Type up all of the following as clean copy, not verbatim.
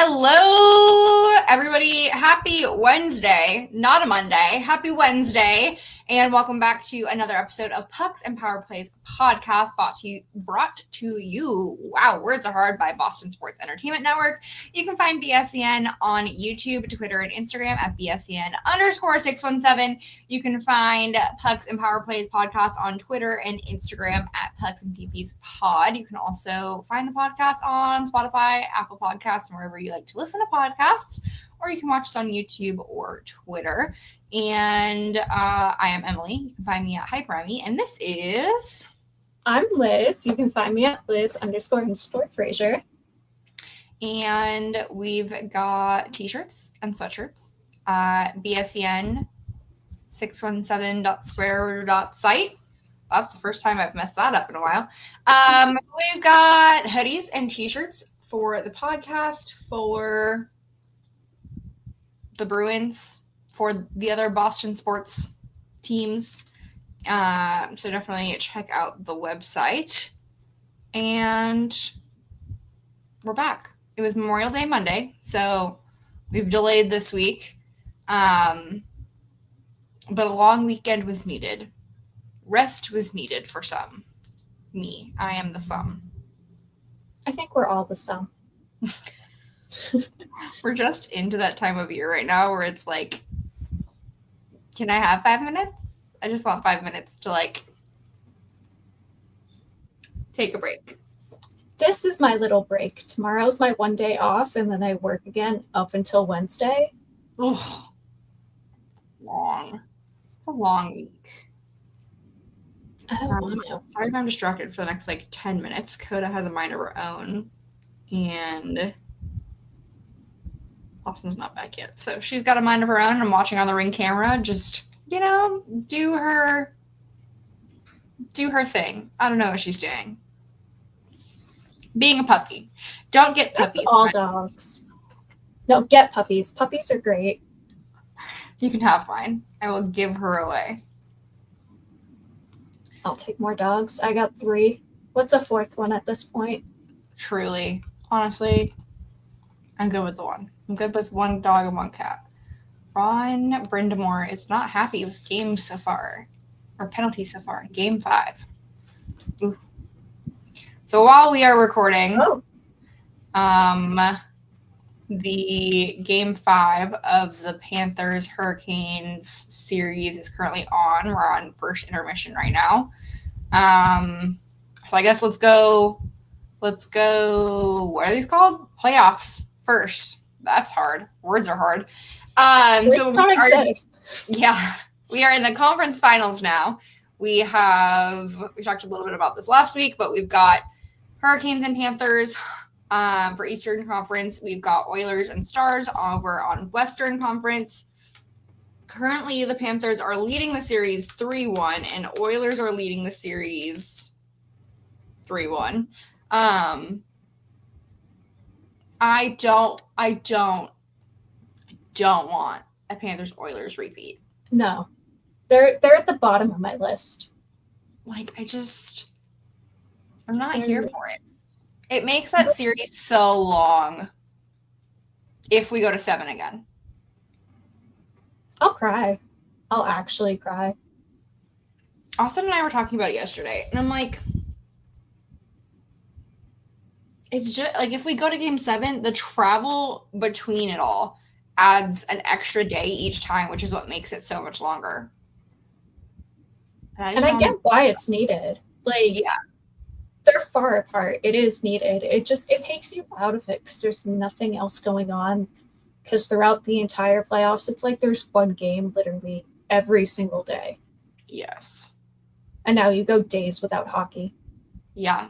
Hello, everybody. Happy Wednesday. Not a Monday. Happy Wednesday. And welcome back to another episode of Pucks and Power Plays podcast brought to you, wow, words are hard, by Boston Sports Entertainment Network. You can find BSEN on YouTube, Twitter, and Instagram at BSEN_617. You can find Pucks and Power Plays podcast on Twitter and Instagram at Pucks and PPs Pod. You can also find the podcast on Spotify, Apple Podcasts, and wherever you like to listen to podcasts, or you can watch us on YouTube or Twitter. And I am Emily. You can find me at HyperEmi, and this is... I'm Liz. You can find me at Liz__Fraser. And we've got t-shirts and sweatshirts at BSEN617.square.site. That's the first time I've messed that up in a while. We've got hoodies and t-shirts for the podcast, for the Bruins, for the other Boston sports teams. So definitely check out the website. And we're back. It was Memorial Day Monday, so we've delayed this week. But a long weekend was needed. Rest was needed for some. Me. I am the some. I think we're all the some. We're just into that time of year right now where it's like, can I have 5 minutes? I just want 5 minutes to take a break. This is my little break. Tomorrow's my one day off, and then I work again up until Wednesday. Oh, long. It's a long week. I don't know. Sorry if I'm distracted for the next 10 minutes. Coda has a mind of her own, and Austin's not back yet. So she's got a mind of her own. I'm watching on the Ring camera. Just, do her thing. I don't know what she's doing. Being a puppy. Don't get puppies. That's all dogs. No, get puppies. Puppies are great. You can have mine. I will give her away. I'll take more dogs. I got 3. What's a 4th one at this point? Truly. Honestly, I'm good with the one. I'm good with 1 dog and 1 cat. Ron Brindamore is not happy with games so far, or penalties so far. Game 5. Ooh. So while we are recording, the Game 5 of the Panthers-Hurricanes series is currently on. We're on first intermission right now. So I guess let's go, what are these called? Playoffs first. That's hard. Words are hard. So we are in the conference finals now. We talked a little bit about this last week, but we've got Hurricanes and Panthers for Eastern Conference. We've got Oilers and Stars over on Western Conference. Currently, the Panthers are leading the series 3-1, and Oilers are leading the series 3-1. I don't want a Panthers-Oilers repeat. No. They're at the bottom of my list. I'm not here for it. It makes that series so long if we go to 7 again. I'll cry. I'll actually cry. Austin and I were talking about it yesterday, and I'm like, it's just if we go to Game 7, the travel between it all adds an extra day each time, which is what makes it so much longer. And I get why it's needed. They're far apart. It is needed. It takes you out of it because there's nothing else going on. Because throughout the entire playoffs, it's like there's one game literally every single day. Yes. And now you go days without hockey. Yeah.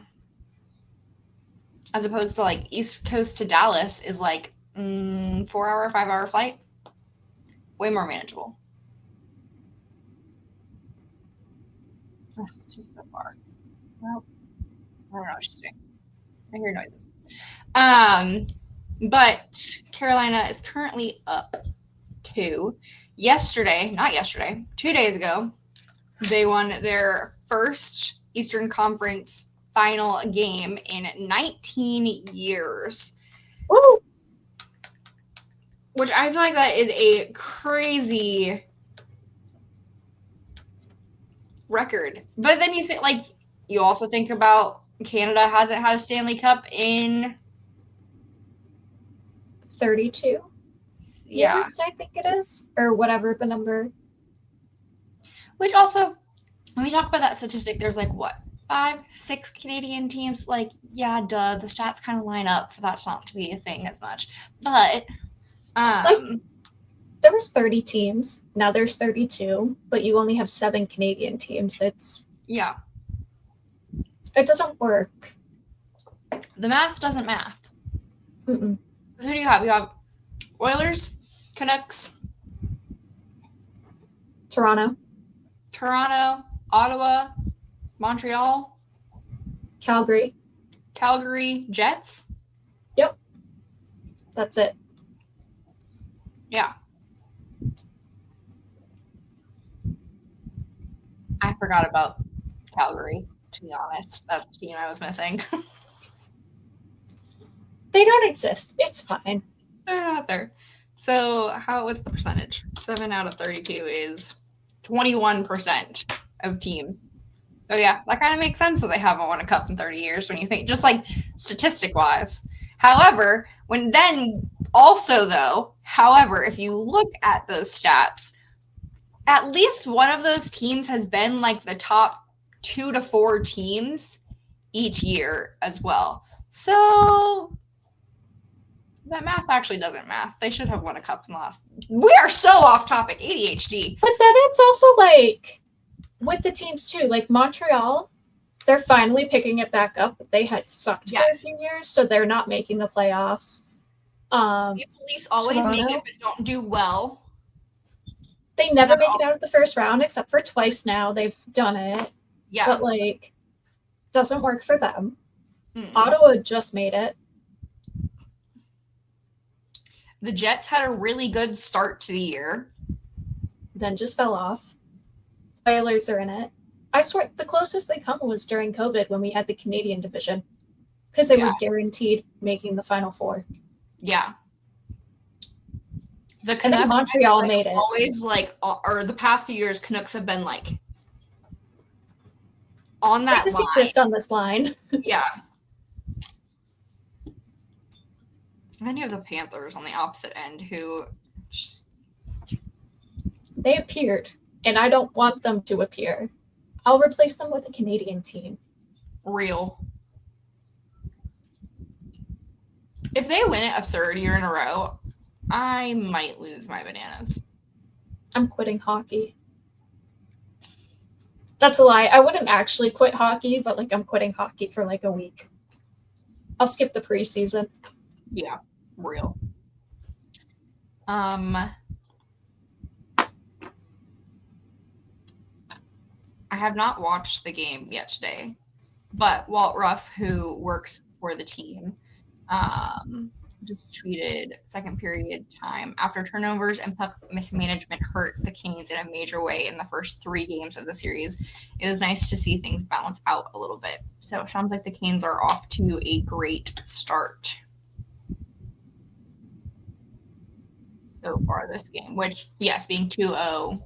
As opposed to East Coast to Dallas is 4-hour, 5-hour flight. Way more manageable. Oh, she's so far. Well, I don't know what she's doing. I hear noises. But Carolina is currently up 2. 2 days ago, they won their first Eastern Conference final game in 19 years. Woo! Which I feel like that is a crazy record. But then you think, like, you also think about Canada hasn't had a Stanley Cup in 32 years, I think it is, or whatever the number. Which also, when we talk about that statistic, there's like, what, 5, 6 Canadian teams? Like, yeah, duh, the stats kind of line up for that not to be a thing as much. But, there was 30 teams. Now there's 32, but you only have 7 Canadian teams. It doesn't work. The math doesn't math. Mm-mm. Who do you have? You have Oilers, Canucks, Toronto, Ottawa, Montreal, Calgary, Jets. Yep. That's it. Yeah. I forgot about Calgary, to be honest. That's the team I was missing. They don't exist. It's fine. They're not there. So what's the percentage? 7 out of 32 is 21% of teams. So yeah, that kind of makes sense that they haven't won a cup in 30 years when you think, just like statistic wise. However, if you look at those stats, at least one of those teams has been like the top 2 to 4 teams each year as well. So that math actually doesn't math. They should have won a cup in the last. We are so off topic. ADHD. But then it's also like with the teams too, like Montreal, they're finally picking it back up. They had sucked for a few years, so they're not making the playoffs. The Leafs always Toronto, make it, but don't do well. They never make it out of the first round, except for twice now. They've done it. Yeah. But, like, doesn't work for them. Mm-mm. Ottawa just made it. The Jets had a really good start to the year. Then just fell off. Oilers are in it. I swear the closest they come was during COVID when we had the Canadian division. Because they were guaranteed making the Final Four. Yeah. The Canucks, and then Montreal made it. Always or the past few years, Canucks have been on that they just line. Exist on this line. Yeah. And then you have the Panthers on the opposite end who they appeared, and I don't want them to appear. I'll replace them with a Canadian team. Real. If they win it a third year in a row, I might lose my bananas. I'm quitting hockey. That's a lie. I wouldn't actually quit hockey, but I'm quitting hockey for a week. I'll skip the preseason. Yeah, real. I have not watched the game yet today, but Walt Ruff, who works for the team, just tweeted second period time. After turnovers and puck mismanagement hurt the Canes in a major way in the first 3 games of the series, it was nice to see things balance out a little bit. So it sounds like the Canes are off to a great start so far this game, which, yes, being 2-0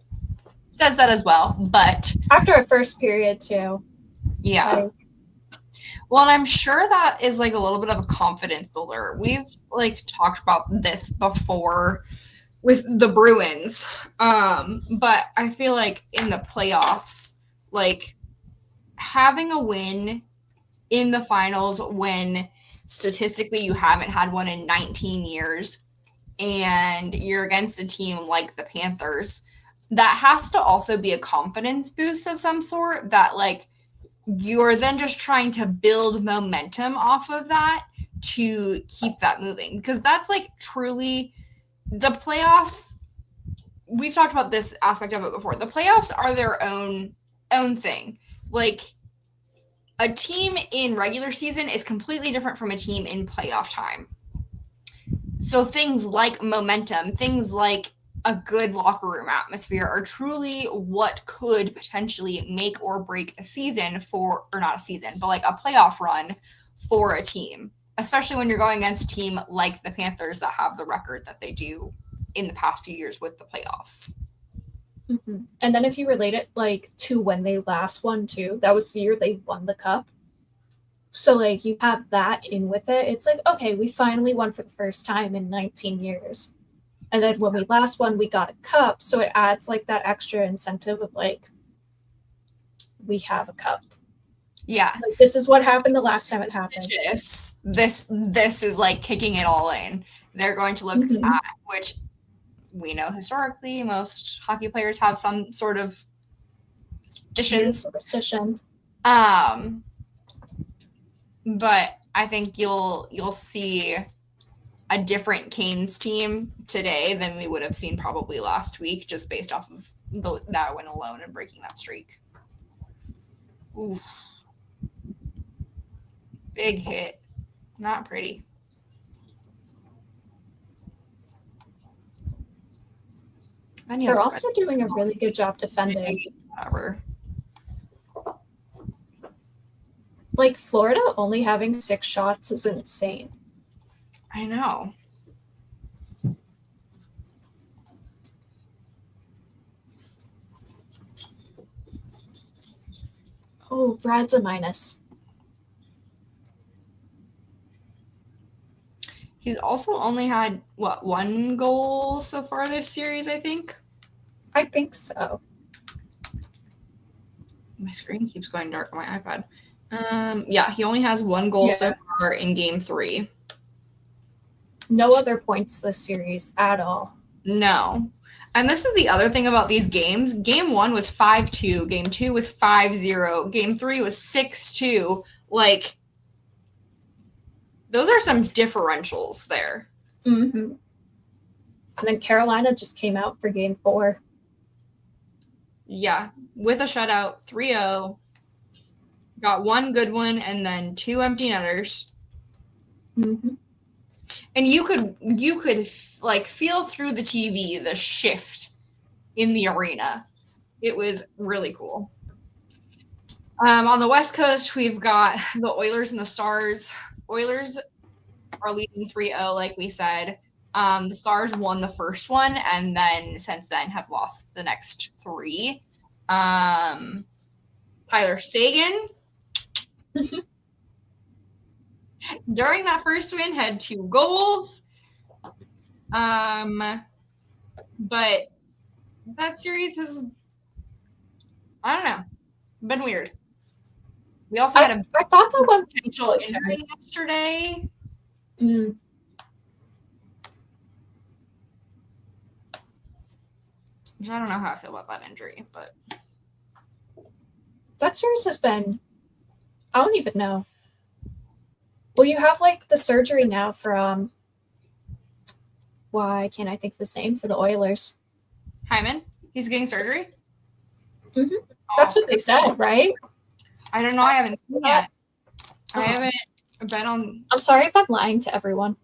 says that as well. But after a first period, too. Yeah. Well, and I'm sure that is a little bit of a confidence builder. We've talked about this before with the Bruins. But I feel like in the playoffs, having a win in the finals when statistically you haven't had one in 19 years and you're against a team like the Panthers, that has to also be a confidence boost of some sort that you're then just trying to build momentum off of that to keep that moving. Because that's truly the playoffs. We've talked about this aspect of it before. The playoffs are their own thing. A team in regular season is completely different from a team in playoff time. So things like momentum, things like a good locker room atmosphere are truly what could potentially make or break a season or not a season, but a playoff run for a team, especially when you're going against a team like the Panthers that have the record that they do in the past few years with the playoffs. Mm-hmm. And then if you relate it like to when they last won too, that was the year they won the cup. So like you have that in with it. It's like, okay, we finally won for the first time in 19 years. And then when we last won, we got a cup. So it adds like that extra incentive of like, we have a cup. Yeah. Like, this is what happened the last time it happened. This is like kicking it all in. They're going to look at, which we know historically most hockey players have some sort of superstition. But I think you'll see a different Canes team today than we would have seen probably last week, just based off of that win alone and breaking that streak. Ooh. Big hit. Not pretty. They're also doing a really good job defending. Whatever. Like, Florida only having 6 shots is insane. I know. Oh, Brad's a minus. He's also only had, what, 1 goal so far this series, I think? I think so. My screen keeps going dark on my iPad. Yeah, he only has 1 goal so far in Game 3. No other points this series at all. No. And this is the other thing about these games. Game 1 was 5-2. Game 2 was 5-0. Game 3 was 6-2. Like, those are some differentials there. Mm-hmm. And then Carolina just came out for Game 4. Yeah, with a shutout, 3-0. Got 1 good one and then 2 empty netters. Mm-hmm. And you could like feel through the TV the shift in the arena. It was really cool. On the West Coast, we've got the Oilers and the Stars. Oilers are leading 3-0, like we said. The Stars won the first one, and then since then have lost the next 3. Tyler Seguin, during that first win, had 2 goals. But that series has, I don't know, been weird. We also had a I thought that one potential injury yesterday. Mm. I don't know how I feel about that injury, but that series has been, I don't even know. Well, you have like the surgery now from, why can't I think of his name, for the Oilers? Hyman, he's getting surgery? Mm-hmm. That's what they said, right? I don't know. I haven't seen it. I haven't been on. I'm sorry if I'm lying to everyone.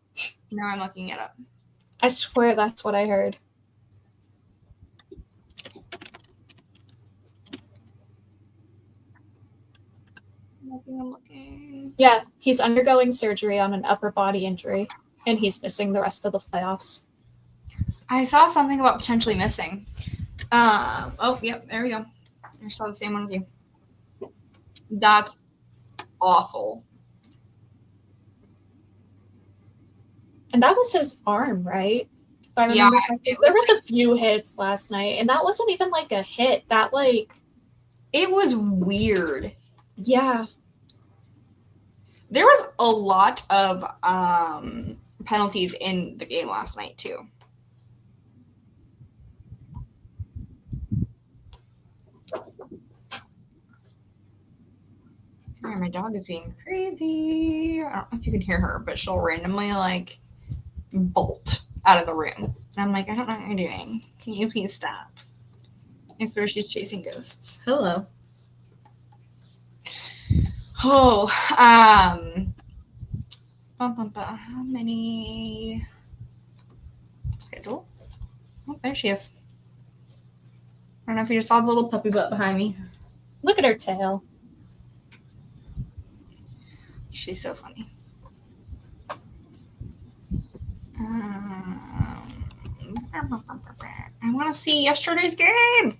No, I'm looking it up. I swear that's what I heard. I'm looking. Yeah, he's undergoing surgery on an upper body injury, and he's missing the rest of the playoffs. I saw something about potentially missing. Oh, yep, there we go. I saw the same one as you. That's awful. And that was his arm, right? If I remember correctly. There was a few hits last night, and that wasn't even like a hit. That like, it was weird. Yeah. There was a lot of penalties in the game last night too. Sorry, my dog is being crazy. I don't know if you can hear her, but she'll randomly like bolt out of the room. And I'm like, I don't know what you're doing. Can you please stop? I swear she's chasing ghosts. Hello. Oh, how many schedule? Oh, there she is. I don't know if you just saw the little puppy butt behind me. Look at her tail. She's so funny. I want to see yesterday's game.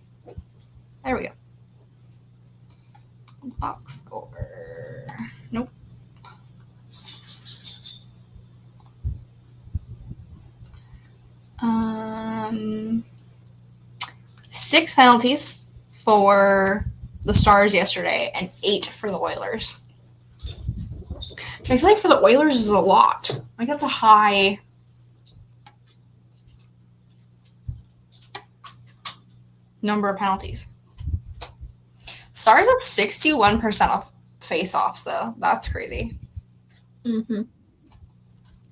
There we go. Box score. Nope. Six penalties for the Stars yesterday and 8 for the Oilers. I feel like for the Oilers is a lot. Like that's a high. Number of penalties. Stars have 61% of face-offs, though. That's crazy. Mm-hmm.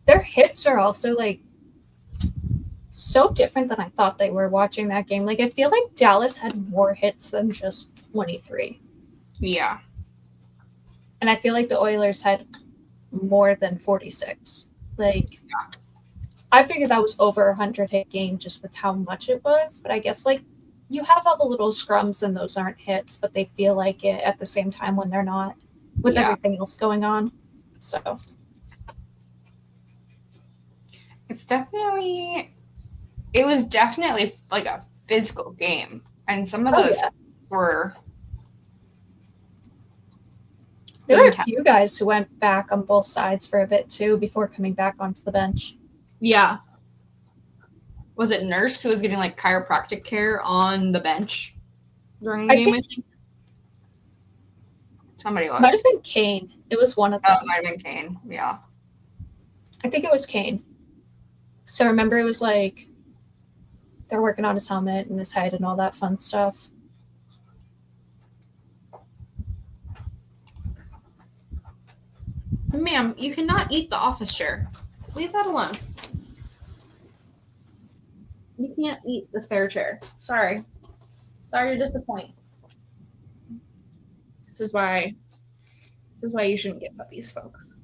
Their hits are also, like, so different than I thought they were watching that game. Like, I feel like Dallas had more hits than just 23. Yeah. And I feel like the Oilers had more than 46. Like, yeah. I figured that was over 100 hit game just with how much it was. But I guess, like, you have all the little scrums and those aren't hits, but they feel like it at the same time when they're not, with everything else going on. So it was definitely like a physical game. And some of those were. There were a few guys who went back on both sides for a bit too before coming back onto the bench. Yeah. Was it Nurse who was getting like chiropractic care on the bench during the game? I think somebody was. Might have been Kane. It was one of them. Oh, it might have been Kane. Yeah. I think it was Kane. So remember, it was like they're working on his helmet and his head and all that fun stuff. Ma'am, you cannot eat the office chair. Leave that alone. You can't eat the spare chair. Sorry. Sorry to disappoint. This is why you shouldn't get puppies, folks.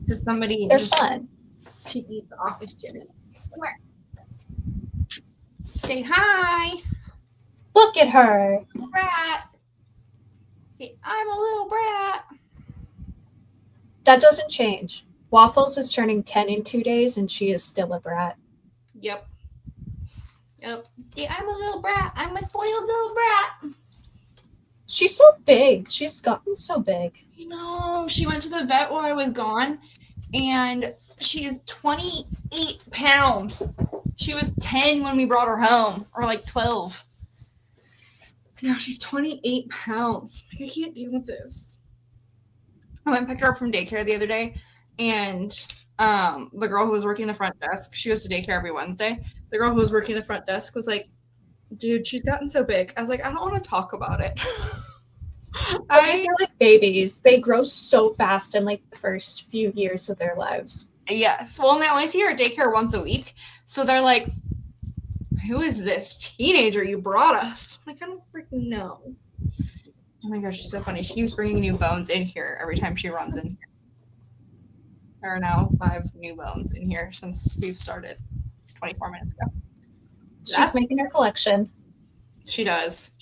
Because somebody They're fun to eat the office chairs. Come here. Say hi. Look at her. Brat. See, I'm a little brat. That doesn't change. Waffles is turning 10 in 2 days, and she is still a brat. Yep. Yeah, I'm a little brat. I'm a spoiled little brat. She's so big. She's gotten so big. No, she went to the vet while I was gone, and she is 28 pounds. She was 10 when we brought her home, or like 12. Now she's 28 pounds. Like, I can't deal with this. I went and picked her up from daycare the other day, and the girl who was working the front desk, she goes to daycare every Wednesday. The girl who was working the front desk was like, dude, she's gotten so big. I was like, I don't want to talk about it. They're like babies. They grow so fast in like the first few years of their lives. Yes. Well, and they only see her at daycare once a week. So they're like, who is this teenager you brought us? I'm like, I don't freaking know. Oh my gosh, she's so funny. She keeps bringing new bones in here every time she runs in here. There are now 5 new bones in here since we've started 24 minutes ago. She's making her collection. She does.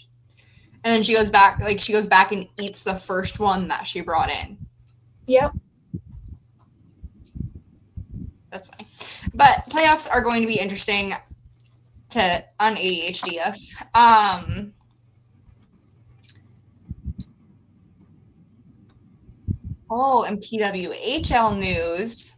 And then she goes back and eats the first one that she brought in. Yep. That's fine. But playoffs are going to be interesting to un-ADHD us. And PWHL news.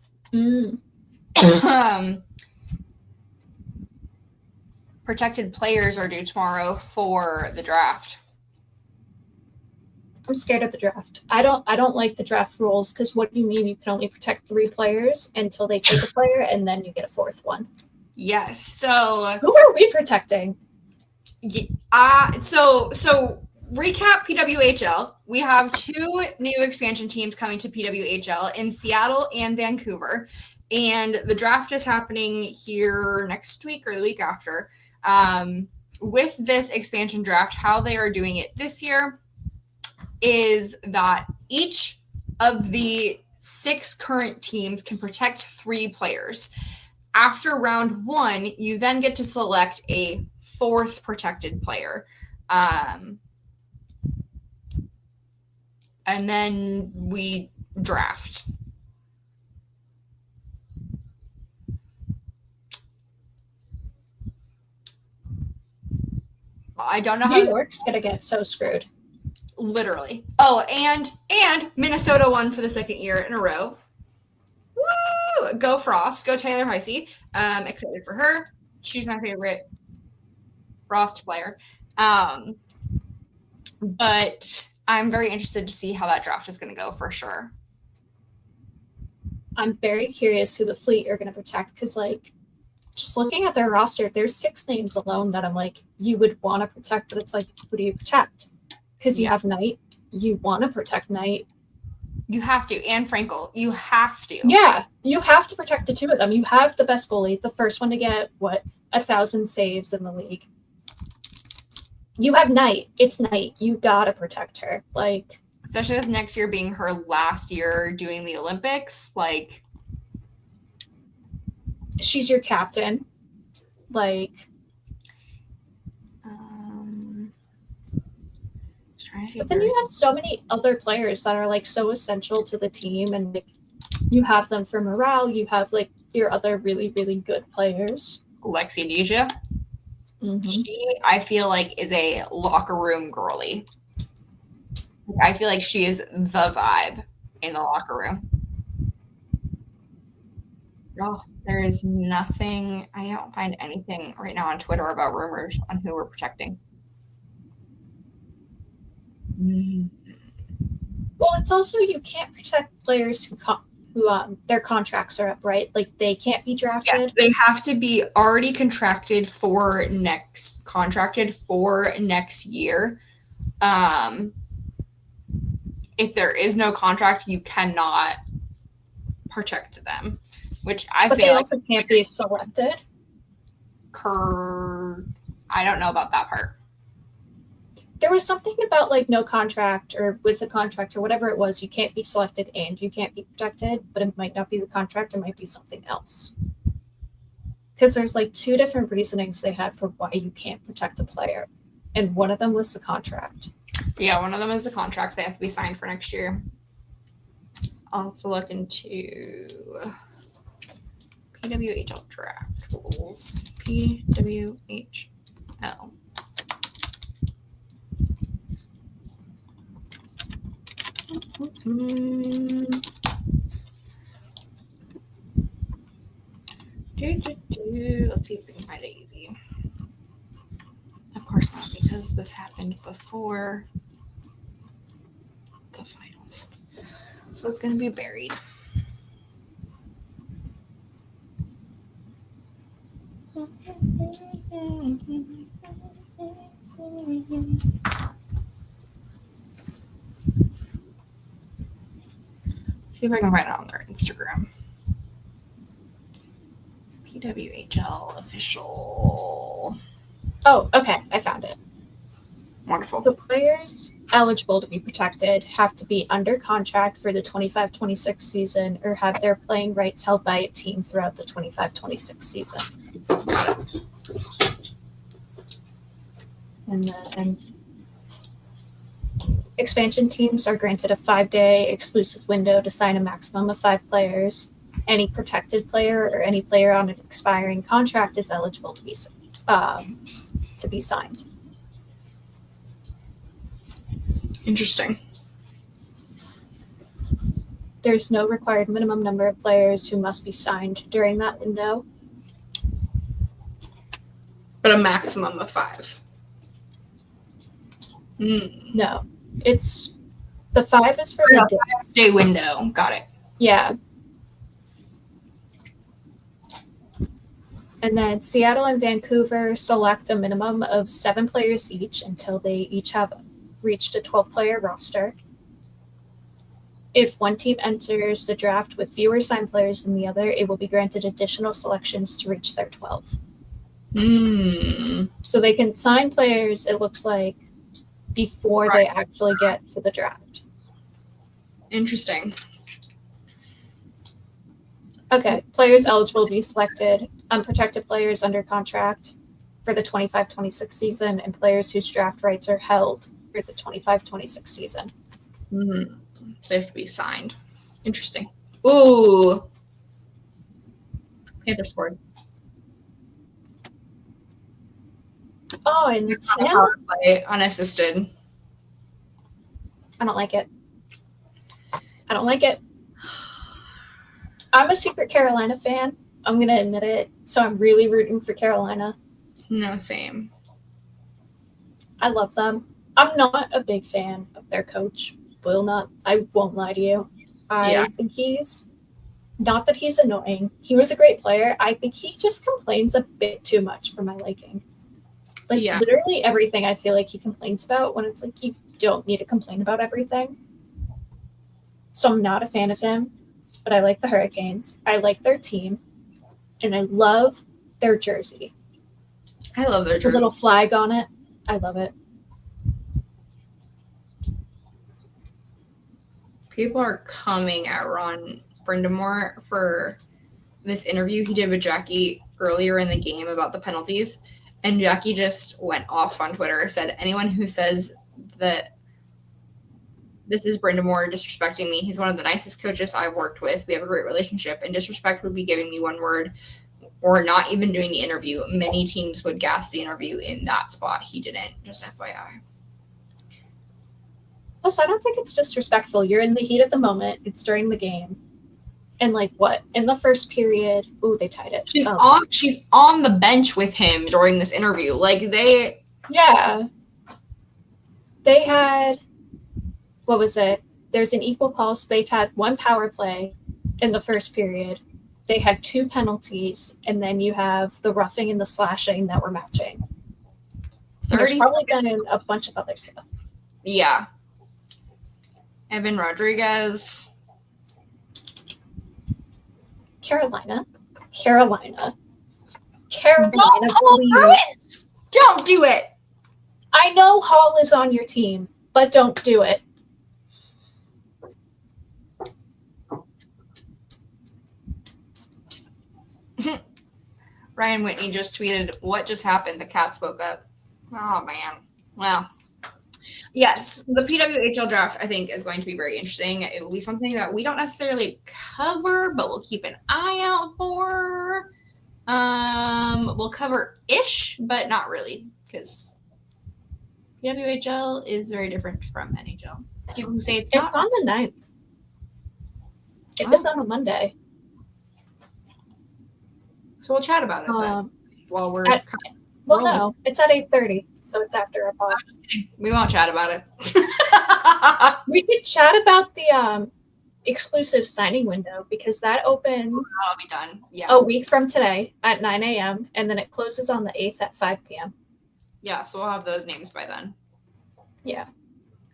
Protected players are due tomorrow for the draft. I'm scared of the draft. I don't like the draft rules because what do you mean you can only protect 3 players until they take a player and then you get a 4th one? Yes. So who are we protecting? So recap PWHL. We have 2 new expansion teams coming to PWHL in Seattle and Vancouver. And the draft is happening here next week or the week after. With this expansion draft, how they are doing it this year is that each of the 6 current teams can protect 3 players. After round 1, you then get to select a 4th protected player. And then we draft. I don't know how New York's gonna get so screwed. literally. Oh, and Minnesota won for the second year in a row. Woo! Go Frost. Go Taylor Heisey. Excited for her. She's my favorite Frost player. But I'm very interested to see how that draft is going to go for sure. I'm very curious who the Fleet are going to protect because, like, just looking at their roster, there's 6 names alone that I'm like, you would want to protect, but it's like, who do you protect? Because you have Knight. You want to protect Knight. You have to. And Frankel. You have to. Yeah, you have to protect the two of them. You have the best goalie, the first one to get, 1,000 saves in the league. You have Knight. It's Knight. You got to protect her. Like, especially with next year being her last year doing the Olympics, like, she's your captain. Like, trying to see. But then you have so many other players that are like so essential to the team, and like, you have them for morale. You have like your other really, really good players. Lexi Deja. Mm-hmm. She, I feel like, is a locker room girly. I feel like she is the vibe in the locker room. Oh, there is nothing. I don't find anything right now on Twitter about rumors on who we're protecting. Well, it's also you can't protect players who their contracts are up, right? Like they can't be drafted. Yeah, they have to be already contracted for next year. If there is no contract, you cannot protect them, which I but feel they like also can't be selected. I don't know about that part. There was something about like no contract or with the contract or whatever it was, you can't be selected and you can't be protected, but it might not be the contract, it might be something else. Because there's like 2 different reasonings they had for why you can't protect a player. And one of them was the contract. Yeah, one of them is the contract. They have to be signed for next year. I'll have to look into PWHL draft rules. PWHL. Let's see if we can find it easy. Of course not, because this happened before the finals. So it's going to be buried. See if I can find it on their Instagram. PWHL official. Oh, okay. I found it. Wonderful. So players eligible to be protected have to be under contract for the 25-26 season or have their playing rights held by a team throughout the 25-26 season. And then expansion teams are granted a 5-day exclusive window to sign a maximum of 5 players. Any protected player or any player on an expiring contract is eligible to be signed. Interesting. There's no required minimum number of players who must be signed during that window. But a maximum of 5. No. It's the 5 is for the 5-day window. Got it. Yeah. And then Seattle and Vancouver select a minimum of 7 players each until they each have reached a 12-player roster. If one team enters the draft with fewer signed players than the other, it will be granted additional selections to reach their 12. So they can sign players, it looks like, before they actually get to the draft. Interesting. Okay, players eligible to be selected, unprotected players under contract for the 25-26 season, and players whose draft rights are held for the 25-26 season. So they have to be signed. Interesting. Ooh. Panther scored. Oh, and it's him? Power play, unassisted. I don't like it. I don't like it. I'm a secret Carolina fan. I'm going to admit it. So I'm really rooting for Carolina. No, same. I love them. I'm not a big fan of their coach. I won't lie to you. I think he's, not that he's annoying. He was a great player. I think he just complains a bit too much for my liking. Like, literally everything I feel like he complains about, when it's like, you don't need to complain about everything. So I'm not a fan of him, but I like the Hurricanes. I like their team, and I love their jersey. I love their jersey. The little flag on it. I love it. People are coming at Ron Brindamore for this interview he did with Jackie earlier in the game about the penalties. And Jackie just went off on Twitter, said, anyone who says that this is Brindamore disrespecting me, he's one of the nicest coaches I've worked with. We have a great relationship, and disrespect would be giving me one word or not even doing the interview. Many teams would gas the interview in that spot. He didn't, just FYI. Plus, I don't think it's disrespectful. You're in the heat of the moment. It's during the game. And like what? In the first period, ooh, they tied it. She's on the bench with him during this interview. Yeah. They had, what was it? There's an equal call, so they've had one power play in the first period. They had 2 penalties, and then you have the roughing and the slashing that were matching. There's probably been a bunch of other stuff. Yeah. Evan Rodriguez. Carolina. Don't do it. I know Hall is on your team, but don't do it. Ryan Whitney just tweeted, what just happened? The cat spoke up. Oh, man. Well, yes, the PWHL draft, I think, is going to be very interesting. It will be something that we don't necessarily cover, but we'll keep an eye out for. We'll cover-ish, but not really, because PWHL is very different from NHL. People who say it's not. On the 9th. It was on a Monday. So we'll chat about it then, while we're no, it's at 8:30, so it's after our pod. I'm just kidding. We won't chat about it. We could chat about the exclusive signing window, because that opens that'll be done. Yeah. A week from today at 9 a.m. and then it closes on the 8th at 5 p.m. Yeah, so we'll have those names by then. Yeah.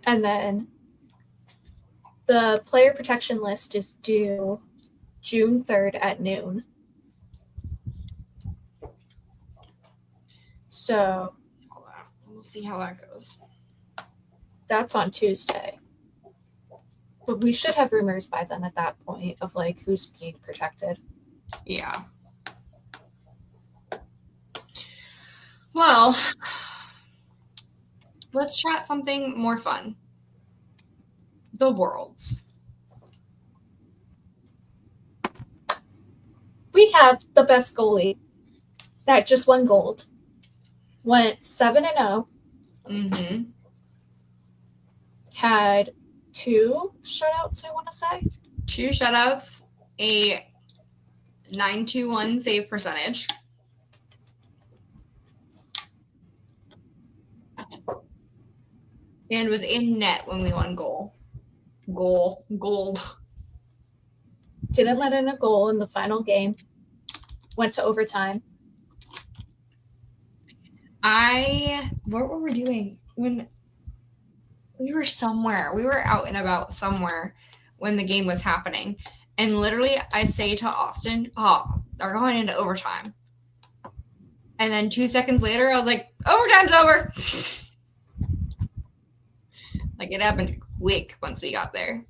And then the player protection list is due June 3rd at noon. So we'll see how that goes. That's on Tuesday. But we should have rumors by then at that point of like who's being protected. Yeah. Well, let's chat something more fun. The Worlds. We have the best goalie that just won gold. Went 7-0. Mm-hmm. Had 2 shutouts, I want to say. 2 shutouts, a 921 save percentage. And was in net when we won gold. Didn't let in a goal in the final game. Went to overtime. What were we doing when we were somewhere? We were out and about somewhere when the game was happening. And literally I say to Austin, they're going into overtime. And then 2 seconds later, I was like, overtime's over. Like, it happened quick once we got there.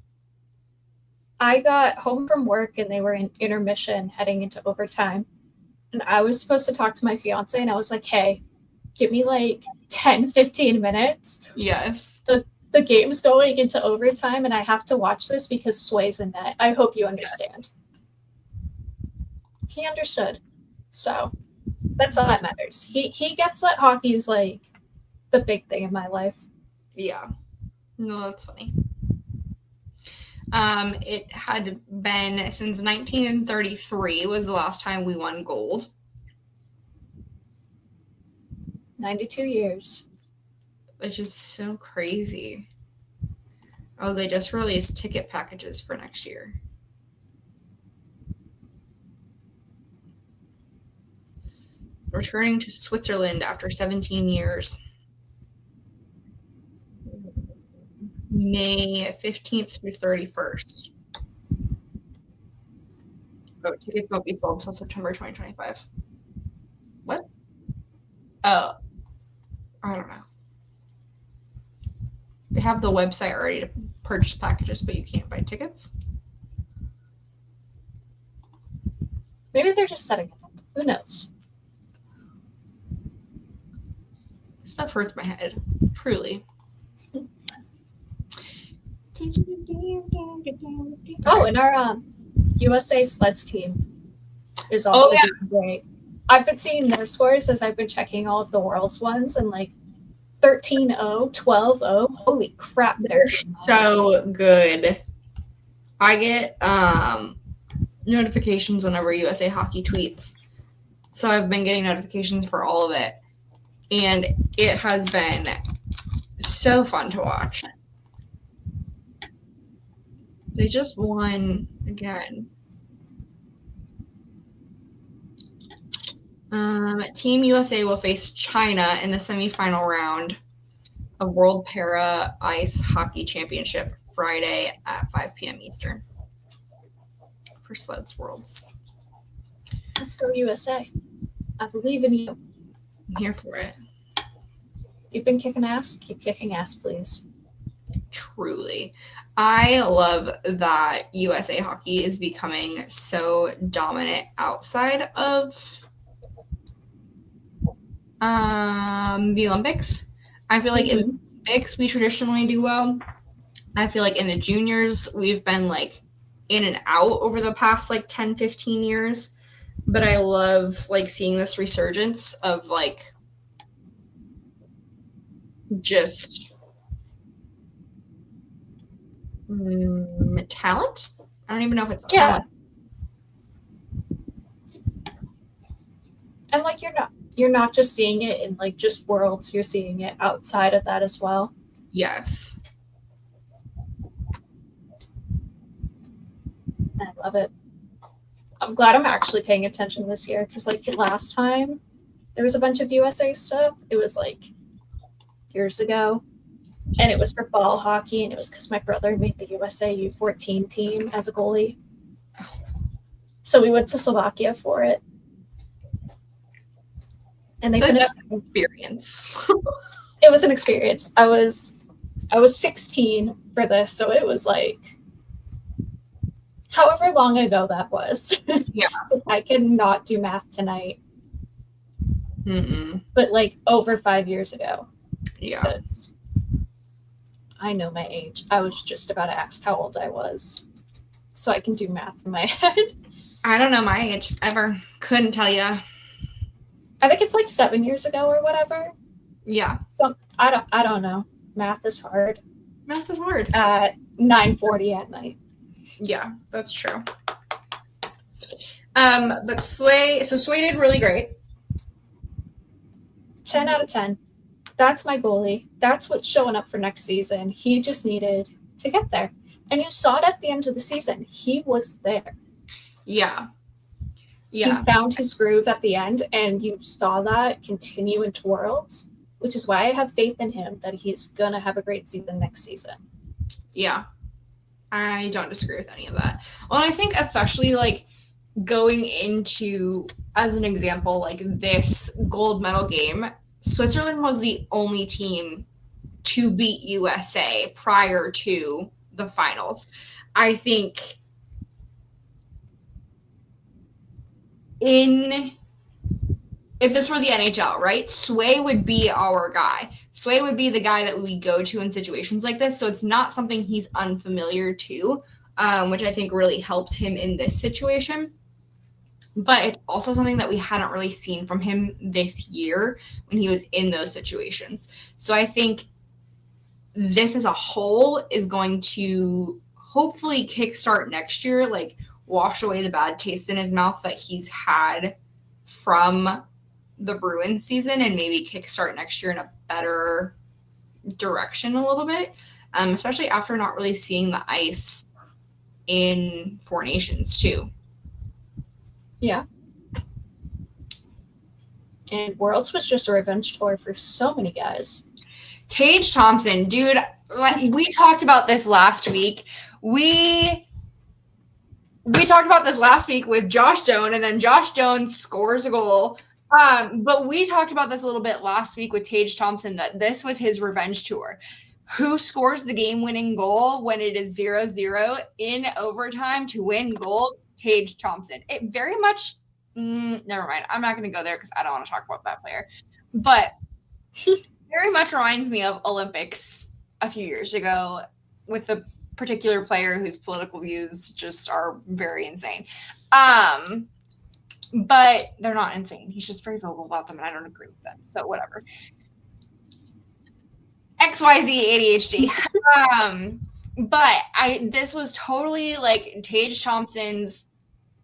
I got home from work and they were in intermission heading into overtime. And I was supposed to talk to my fiance and I was like, hey, give me like 10, 15 minutes. Yes. The game's going into overtime and I have to watch this because Sway's in net. I hope you understand. Yes. He understood. So That's all that matters. He gets that hockey is like the big thing in my life. Yeah. No, that's funny. It had been since 1933 was the last time we won gold. 92 years. Which is so crazy. Oh, they just released ticket packages for next year. Returning to Switzerland after 17 years. May 15th through 31st. Oh, tickets won't be sold until September 2025. What? Oh, I don't know. They have the website already to purchase packages, but you can't buy tickets. Maybe they're just setting it up. Who knows? Stuff hurts my head. Truly. Oh, and our USA sleds team is also doing great. I've been seeing their scores as I've been checking all of the world's ones, and like 13-0, 12-0. Holy crap, they're so good. I get notifications whenever USA Hockey tweets. So I've been getting notifications for all of it. And it has been so fun to watch. They just won again. Team USA will face China in the semifinal round of World Para Ice Hockey Championship Friday at 5 p.m. Eastern for Sleds Worlds. Let's go USA. I believe in you. I'm here for it. You've been kicking ass. Keep kicking ass, please. Truly. I love that USA Hockey is becoming so dominant outside of the Olympics. I feel like in the Olympics we traditionally do well. I feel like in the juniors we've been like in and out over the past like 10, 15 years. But I love like seeing this resurgence of like just talent. I don't even know if it's talent. And like you're not just seeing it in like just worlds, you're seeing it outside of that as well. Yes. I love it. I'm glad I'm actually paying attention this year because like the last time there was a bunch of USA stuff, it was like years ago. And it was for ball hockey, and it was because my brother made the USA U14 team as a goalie. So we went to Slovakia for it. And they finished experience. It was an experience. I was 16 for this, so it was like however long ago that was. Yeah. I cannot do math tonight. But like over 5 years ago. Yeah. I know my age. I was just about to ask how old I was, so I can do math in my head. I don't know my age ever. Couldn't tell you. I think it's like 7 years ago or whatever. Yeah. So I don't know. Math is hard. Math is hard. At 9:40 at night. Yeah, that's true. But Sway did really great. 10 out of 10. That's my goalie. That's what's showing up for next season. He just needed to get there. And you saw it at the end of the season. He was there. Yeah. He found his groove at the end, and you saw that continue into Worlds, which is why I have faith in him that he's going to have a great season next season. Yeah. I don't disagree with any of that. Well, and I think especially like going into, as an example, like this gold medal game, Switzerland was the only team to beat USA prior to the finals. I think if this were the NHL, right, Sway would be our guy. Sway would be the guy that we go to in situations like this. So it's not something he's unfamiliar to, which I think really helped him in this situation. But it's also something that we hadn't really seen from him this year when he was in those situations. So I think this as a whole is going to hopefully kickstart next year, like wash away the bad taste in his mouth that he's had from the Bruins season and maybe kickstart next year in a better direction a little bit, especially after not really seeing the ice in Four Nations too. Yeah. And Worlds was just a revenge tour for so many guys. Tage Thompson, dude, we talked about this last week. We talked about this last week with Josh Doan, and then Josh Jones scores a goal. But we talked about this a little bit last week with Tage Thompson, that this was his revenge tour. Who scores the game-winning goal when it is 0-0 in overtime to win gold? Tage Thompson. It very much never mind. I'm not going to go there because I don't want to talk about that player. But very much reminds me of Olympics a few years ago with the particular player whose political views just are very insane. But they're not insane. He's just very vocal about them, and I don't agree with them. So whatever. XYZ ADHD. But this was totally like Tage Thompson's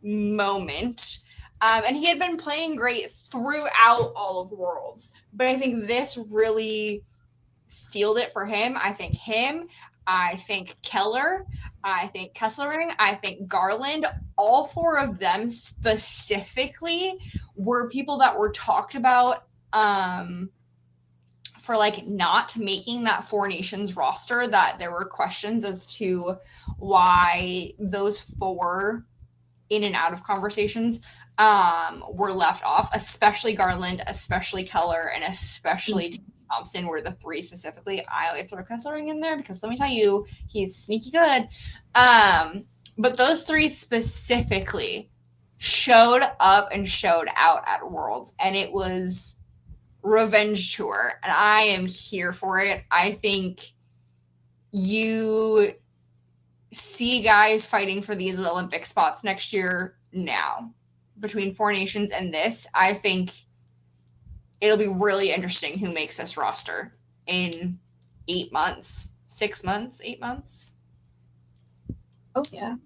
moment. And he had been playing great throughout all of Worlds. But I think this really sealed it for him. I think Keller, I think Kesselring, I think Garland, all four of them specifically were people that were talked about for like not making that Four Nations roster, that there were questions as to why those four in and out of conversations were left off, especially Garland, especially Keller, and especially Thompson were the three specifically. I always throw Kesselring in there because let me tell you, he's sneaky good. But those three specifically showed up and showed out at Worlds, and it was revenge tour, and I am here for it. I think you see guys fighting for these Olympic spots next year now. Between Four Nations and this, I think it'll be really interesting who makes this roster in 8 months, 6 months, 8 months. Oh, yeah.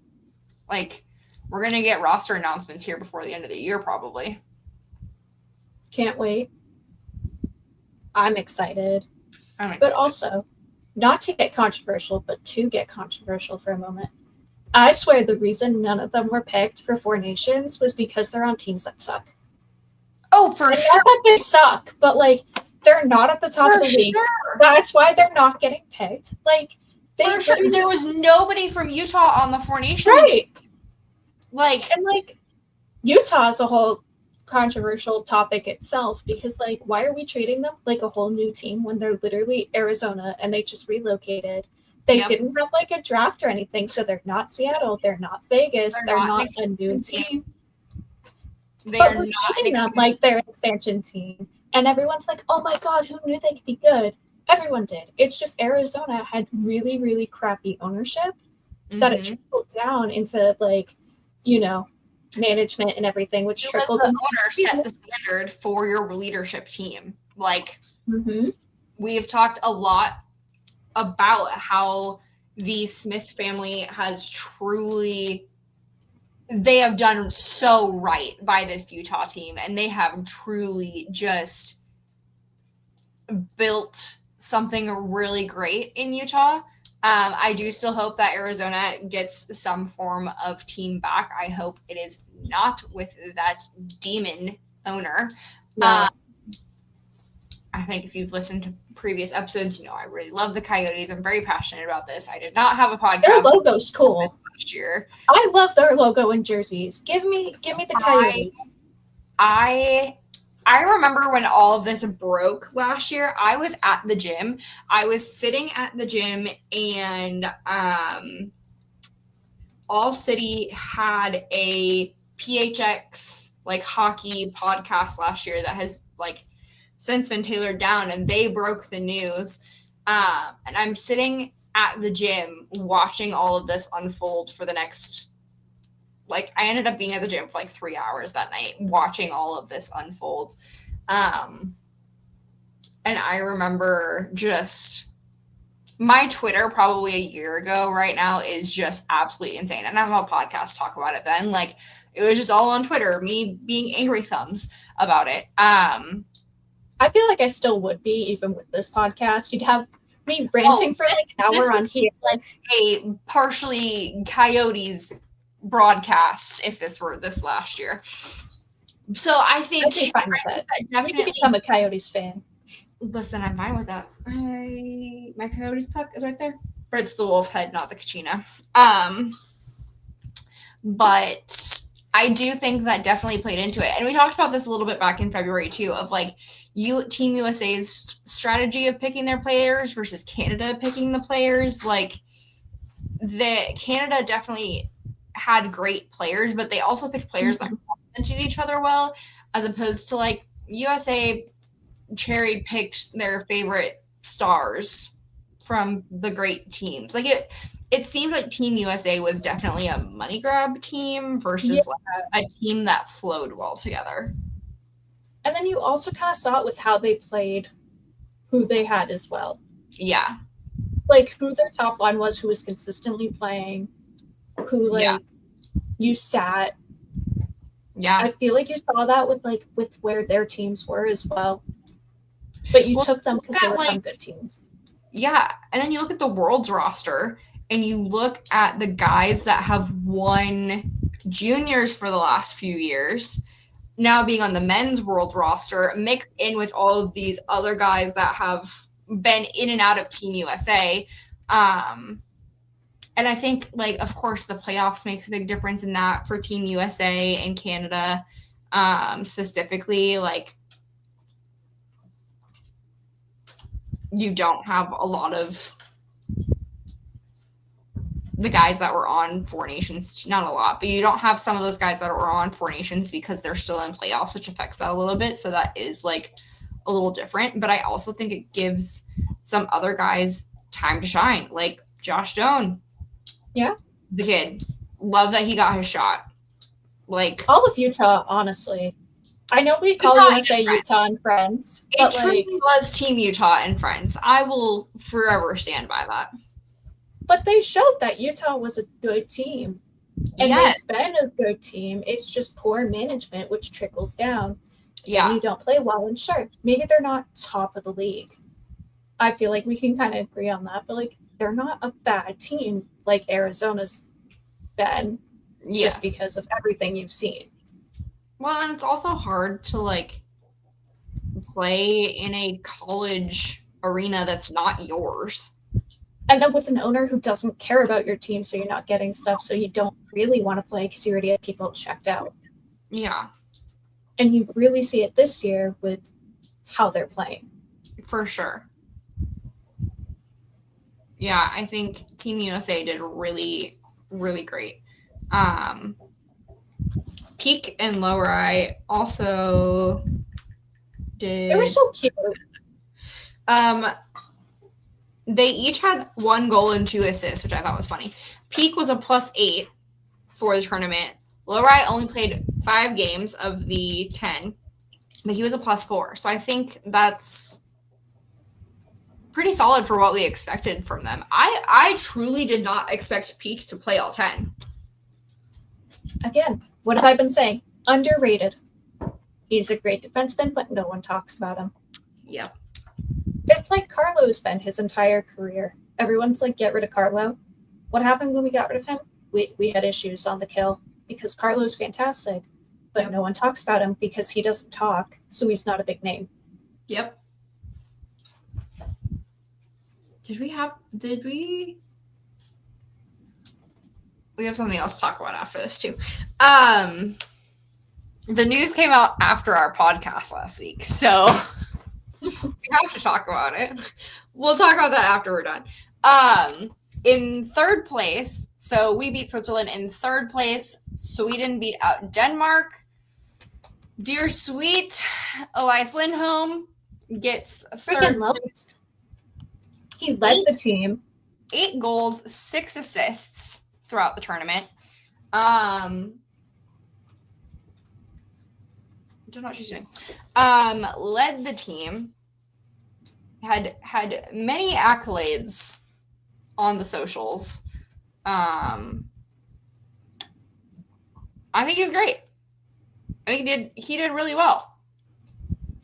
Like, we're going to get roster announcements here before the end of the year, probably. Can't wait. I'm excited. But also, not to get controversial, but to get controversial for a moment. I swear the reason none of them were picked for Four Nations was because they're on teams that suck. Oh, for sure. Not that they suck, but like they're not at the top of the league. Sure. That's why they're not getting picked. Like for sure, there was nobody from Utah on the Four Nations. Right. And Utah is a whole controversial topic itself because like why are we treating them like a whole new team when they're literally Arizona and they just relocated? They didn't have like a draft or anything, so they're not Seattle, they're not Vegas, they're not a new team. They're not treating them like they're an expansion team. And everyone's like, oh my God, who knew they could be good? Everyone did. It's just Arizona had really, really crappy ownership that it trickled down into like, management and everything, which trickled into the owner set the standard for your leadership team. Like we've talked a lot about how the Smith family has truly, they have done so right by this Utah team, and they have truly just built something really great in Utah. I do still hope that Arizona gets some form of team back. I hope it is not with that demon owner. No. I think if you've listened to previous episodes, I really love the Coyotes. I'm very passionate about this. I did not have a podcast. Their logo's cool. Last year. I love their logo and jerseys. Give me the Coyotes. I remember when all of this broke last year, I was at the gym. I was sitting at the gym, and All City had a PHX hockey podcast last year that has since been tailored down, and they broke the news. And I'm sitting at the gym watching all of this unfold for the next Like, I ended up being at the gym for like 3 hours that night watching all of this unfold. And I remember just my Twitter probably a year ago right now is just absolutely insane. And I have a podcast talk about it then. Like, it was just all on Twitter, me being angry thumbs about it. I feel like I still would be, even with this podcast. You'd have me ranting for like an hour on here. Like a partially Coyotes broadcast if this were this last year. So I think I'd be fine with it. Definitely become a Coyotes fan. Listen, I'm fine with that. My Coyotes puck is right there. But it's the wolf head, not the Kachina. But I do think that definitely played into it. And we talked about this a little bit back in February too, of like Team USA's strategy of picking their players versus Canada picking the players. Like, Canada definitely had great players, but they also picked players that complemented each other well, as opposed to like USA cherry picked their favorite stars from the great teams. Like, it seemed like Team USA was definitely a money grab team versus like a team that flowed well together. And then you also kind of saw it with how they played, who they had as well. Yeah. Like, who their top line was, who was consistently playing, who, like, you sat. Yeah. I feel like you saw that with where their teams were as well. But you took them because they were from good teams. Yeah. And then you look at the world's roster, and you look at the guys that have won juniors for the last few years, now being on the men's world roster, mixed in with all of these other guys that have been in and out of Team USA. And I think, like, of course, the playoffs makes a big difference in that for Team USA and Canada, specifically. Like, you don't have a lot of the guys that were on Four Nations, not a lot, but you don't have some of those guys that were on Four Nations because they're still in playoffs, which affects that a little bit. So that is like a little different. But I also think it gives some other guys time to shine, like Josh Doan. Yeah. The kid. Love that he got his shot. Like, all of Utah, honestly. I know we call USA Utah and friends. It truly was Team Utah and friends. I will forever stand by that. But they showed that Utah was a good team. And they've been a good team. It's just poor management, which trickles down. Yeah. And you don't play well. And sure, maybe they're not top of the league. I feel like we can kind of agree on that. But, like, they're not a bad team like Arizona's been. Yes. Just because of everything you've seen. Well, and it's also hard to, like, play in a college arena that's not yours. And then with an owner who doesn't care about your team, so you're not getting stuff, so you don't really want to play because you already have people checked out. Yeah. And you really see it this year with how they're playing. For sure. Yeah, I think Team USA did really, really great. Peak and Lowry also did. They were so cute. They each had 1 goal and 2 assists, which I thought was funny. Peak was a +8 for the tournament. Lowry only played 5 games of the 10, but he was a +4. So I think that's pretty solid for what we expected from them. I truly did not expect Peak to play all 10. Again, what have I been saying? Underrated. He's a great defenseman, but no one talks about him. Yep. It's like Carlo's been his entire career. Everyone's like, get rid of Carlo. What happened when we got rid of him? We had issues on the kill because Carlo's fantastic, but no one talks about him because he doesn't talk, so he's not a big name. Yep. We have something else to talk about after this too. The news came out after our podcast last week, so we have to talk about it. We'll talk about that after we're done. In third place, so we beat Switzerland. In third place, Sweden beat out Denmark. Dear sweet Elias Lindholm gets third place. He led the team. 8 goals, 6 assists throughout the tournament. don't know what she's doing. Led the team. Had many accolades on the socials. I think he was great. I think he did really well.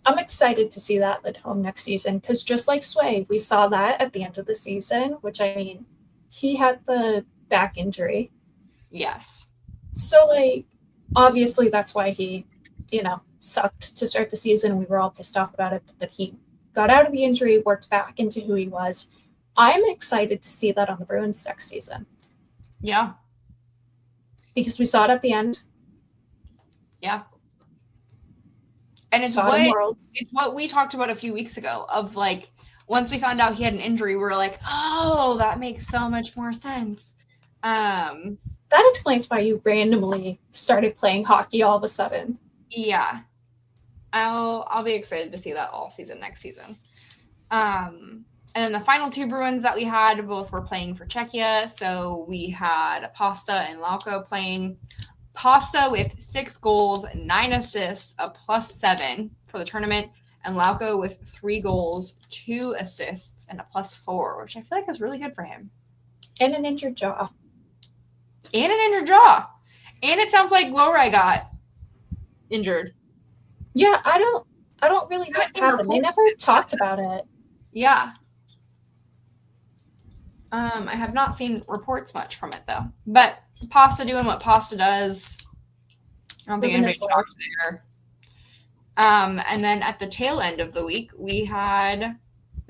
I'm excited to see that at home next season because just like Sway, we saw that at the end of the season, which I mean, he had the back injury. Yes. So, like, obviously that's why he, sucked to start the season. We were all pissed off about it, but he got out of the injury, worked back into who he was. I'm excited to see that on the Bruins next season. Yeah. Because we saw it at the end. Yeah. And it's what we talked about a few weeks ago of like, once we found out he had an injury, we were like, oh, that makes so much more sense. That explains why you randomly started playing hockey all of a sudden. Yeah. I'll be excited to see that all season next season. And then the final two Bruins that we had, both were playing for Czechia. So we had Pasta and Lauko playing. Pasta with 6 goals, 9 assists, a +7 for the tournament, and Lauko with 3 goals, 2 assists, and a +4, which I feel like is really good for him. And an injured jaw. And it sounds like Glory got injured. Yeah, I don't really know what happened. They never talked about it. Yeah. I have not seen reports much from it though. But Pasta doing what Pasta does. I don't think anybody talked there. And then at the tail end of the week, we had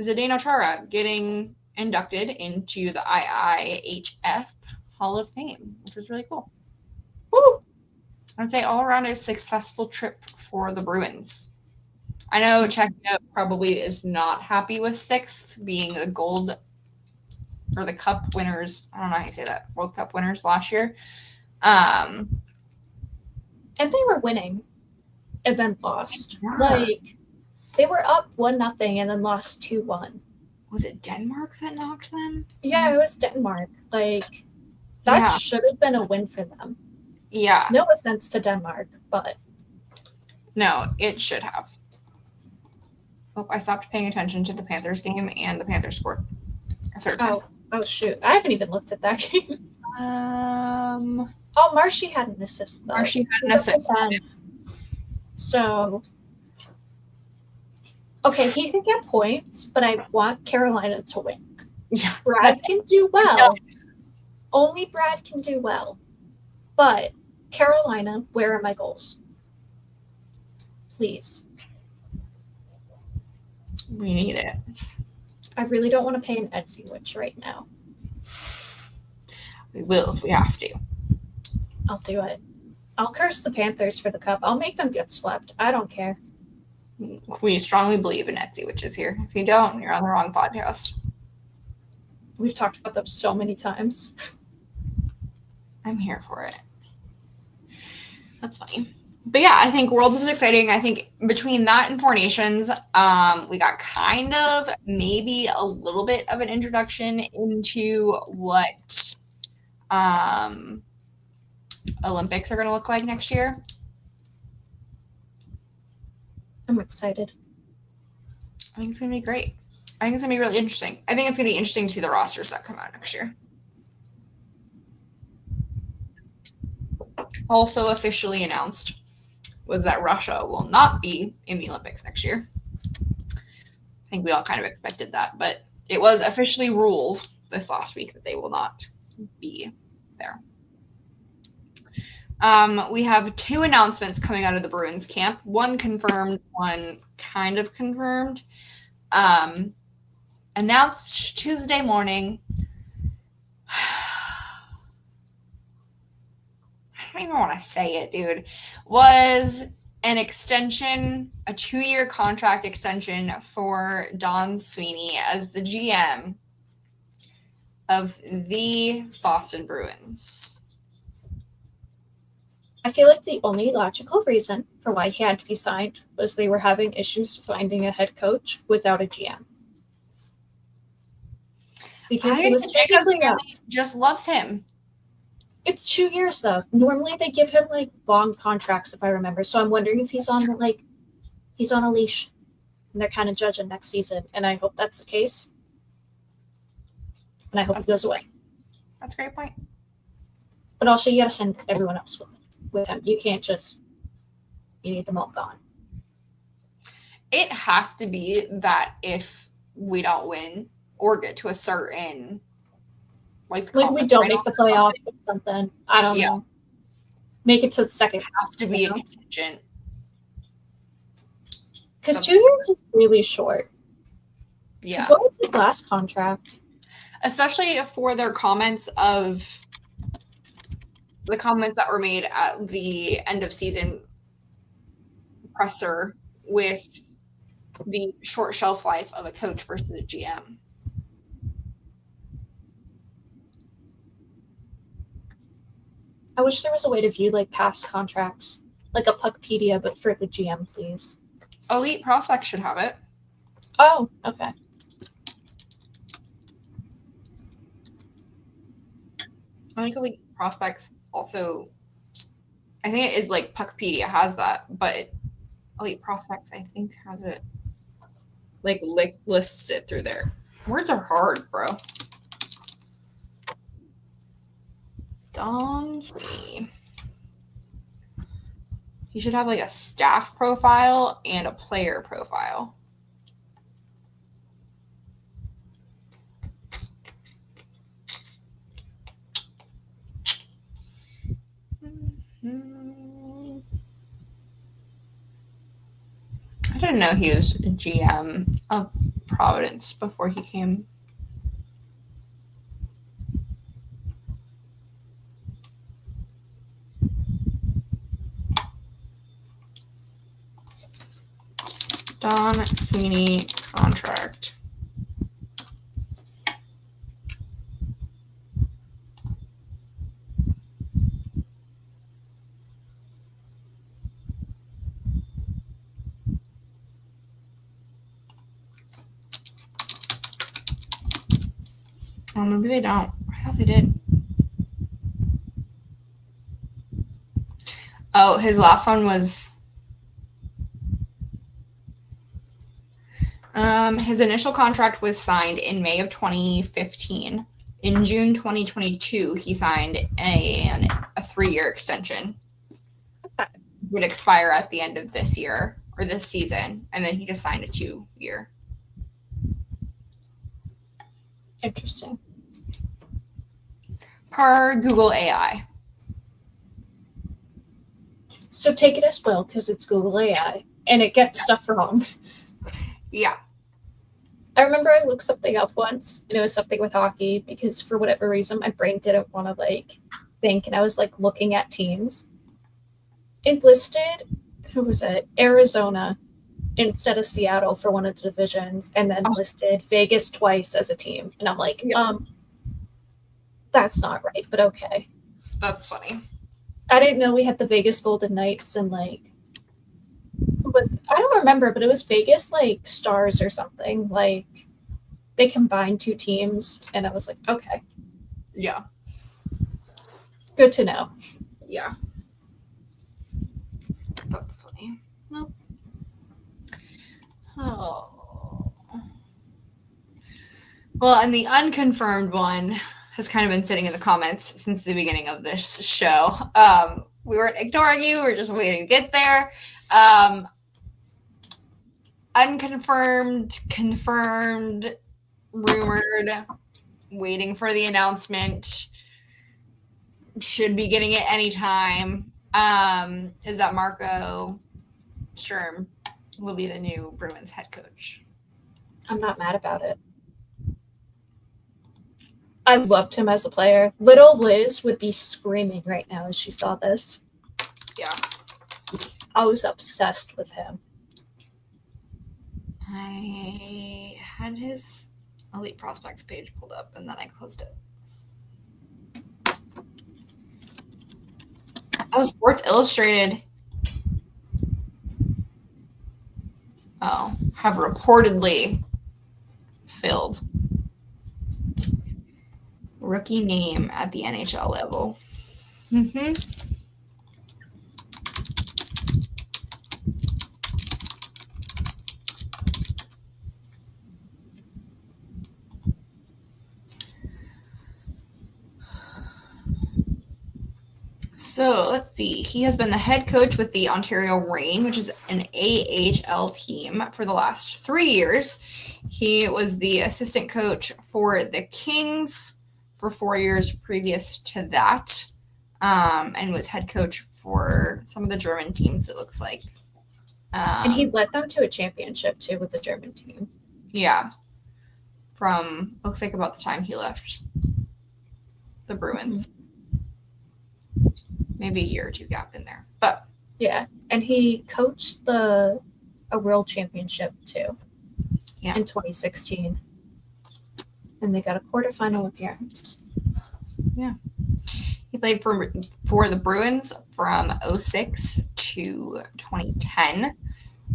Zdeno Chara getting inducted into the IIHF Hall of Fame, which was really cool. Woo! I'd say all around a successful trip for the Bruins. I know Czechia probably is not happy with 6th, being the gold or the cup winners. I don't know how you say that. World Cup winners last year. And they were winning and then lost. Yeah. Like, they were up 1-0 and then lost 2-1. Was it Denmark that knocked them? Yeah, it was Denmark. Like, that should have been a win for them. Yeah. No offense to Denmark, but. No, it should have. Oh, I stopped paying attention to the Panthers game and the Panthers scored a third time. Oh, shoot. I haven't even looked at that game. Marshy had an assist, though. Marshy had an assist. So, okay, he can get points, but I want Carolina to win. Yeah, Brad can do well. Only Brad can do well. But, Carolina, where are my goals? Please. We need it. I really don't want to pay an Etsy witch right now. We will if we have to. I'll do it. I'll curse the Panthers for the cup. I'll make them get swept. I don't care. We strongly believe in Etsy witches here. If you don't, you're on the wrong podcast. We've talked about them so many times. I'm here for it. That's funny. But yeah, I think Worlds was exciting. I think between that and Four Nations, we got kind of maybe a little bit of an introduction into what Olympics are going to look like next year. I'm excited. I think it's going to be great. I think it's going to be really interesting. I think it's going to be interesting to see the rosters that come out next year. Also officially announced was that Russia will not be in the Olympics next year. I think we all kind of expected that, but it was officially ruled this last week that they will not be there. We have 2 announcements coming out of the Bruins camp. One confirmed, one kind of confirmed. Announced Tuesday morning. I don't even want to say it, dude. Was an extension, a 2-year contract extension for Don Sweeney as the GM of the Boston Bruins. I feel like the only logical reason for why he had to be signed was they were having issues finding a head coach without a GM. Because he was technically just loves him. It's 2 years though. Normally they give him like long contracts, if I remember. So I'm wondering if he's on he's on a leash, and they're kind of judging next season. And I hope that's the case. And I hope he goes away. That's a great point. But also, you got to send everyone else with him. You can't just. You need them all gone. It has to be that if we don't win or get to a certain like we don't make the playoffs or something. I don't know. Make it to the second. It has to be a contingent. Because 2 years is really short. Yeah. What was the last contract? Especially for their comments of the comments that were made at the end of season presser with the short shelf life of a coach versus a GM. I wish there was a way to view like past contracts, like a Puckpedia, but for the GM, please. Elite Prospects should have it. Oh, okay. I think Elite Prospects also, I think it is like Puckpedia has that, but Elite Prospects, I think, has it, like lists it through there. Words are hard, bro. Donzi. You should have like a staff profile and a player profile. I didn't know he was a GM of Providence before he came. Don Sweeney contract. Oh, maybe they don't. I thought they did. Oh, his last one was his initial contract was signed in May of 2015. In June 2022, he signed a 3-year extension. It would expire at the end of this year or this season, and then he just signed a 2-year. Interesting. Per Google AI. So take it as well, because it's Google AI, and it gets stuff wrong. Yeah. I remember I looked something up once, and it was something with hockey, because for whatever reason, my brain didn't want to, like, think, and I was, like, looking at teams. It listed, who was it? Arizona instead of Seattle for one of the divisions, and then listed Vegas twice as a team. And I'm like, that's not right, but okay. That's funny. I didn't know we had the Vegas Golden Knights and like I don't remember, but it was Vegas like Stars or something. Like they combined 2 teams, and I was like, okay. Yeah. Good to know. Yeah. That's funny. Nope. Oh. Well, and the unconfirmed one has kind of been sitting in the comments since the beginning of this show. We weren't ignoring you. We're just waiting to get there. Unconfirmed, confirmed, rumored, waiting for the announcement. Should be getting it anytime. Is that Marco Sturm will be the new Bruins head coach. I'm not mad about it. I loved him as a player. Little Liz would be screaming right now as she saw this. Yeah. I was obsessed with him. I had his Elite Prospects page pulled up, and then I closed it. Oh, Sports Illustrated. Oh, have reportedly filled rookie name at the NHL level. Mm-hmm. So let's see. He has been the head coach with the Ontario Reign, which is an AHL team, for the last 3 years. He was the assistant coach for the Kings for 4 years previous to that, and was head coach for some of the German teams, it looks like. And he led them to a championship too with the German team. Yeah. From, looks like about the time he left the Bruins. Mm-hmm. Maybe a year or two gap in there. But yeah. And he coached a world championship too. Yeah. In 2016. And they got a quarterfinal appearance. Yeah. He played for the Bruins from 2006 to 2010.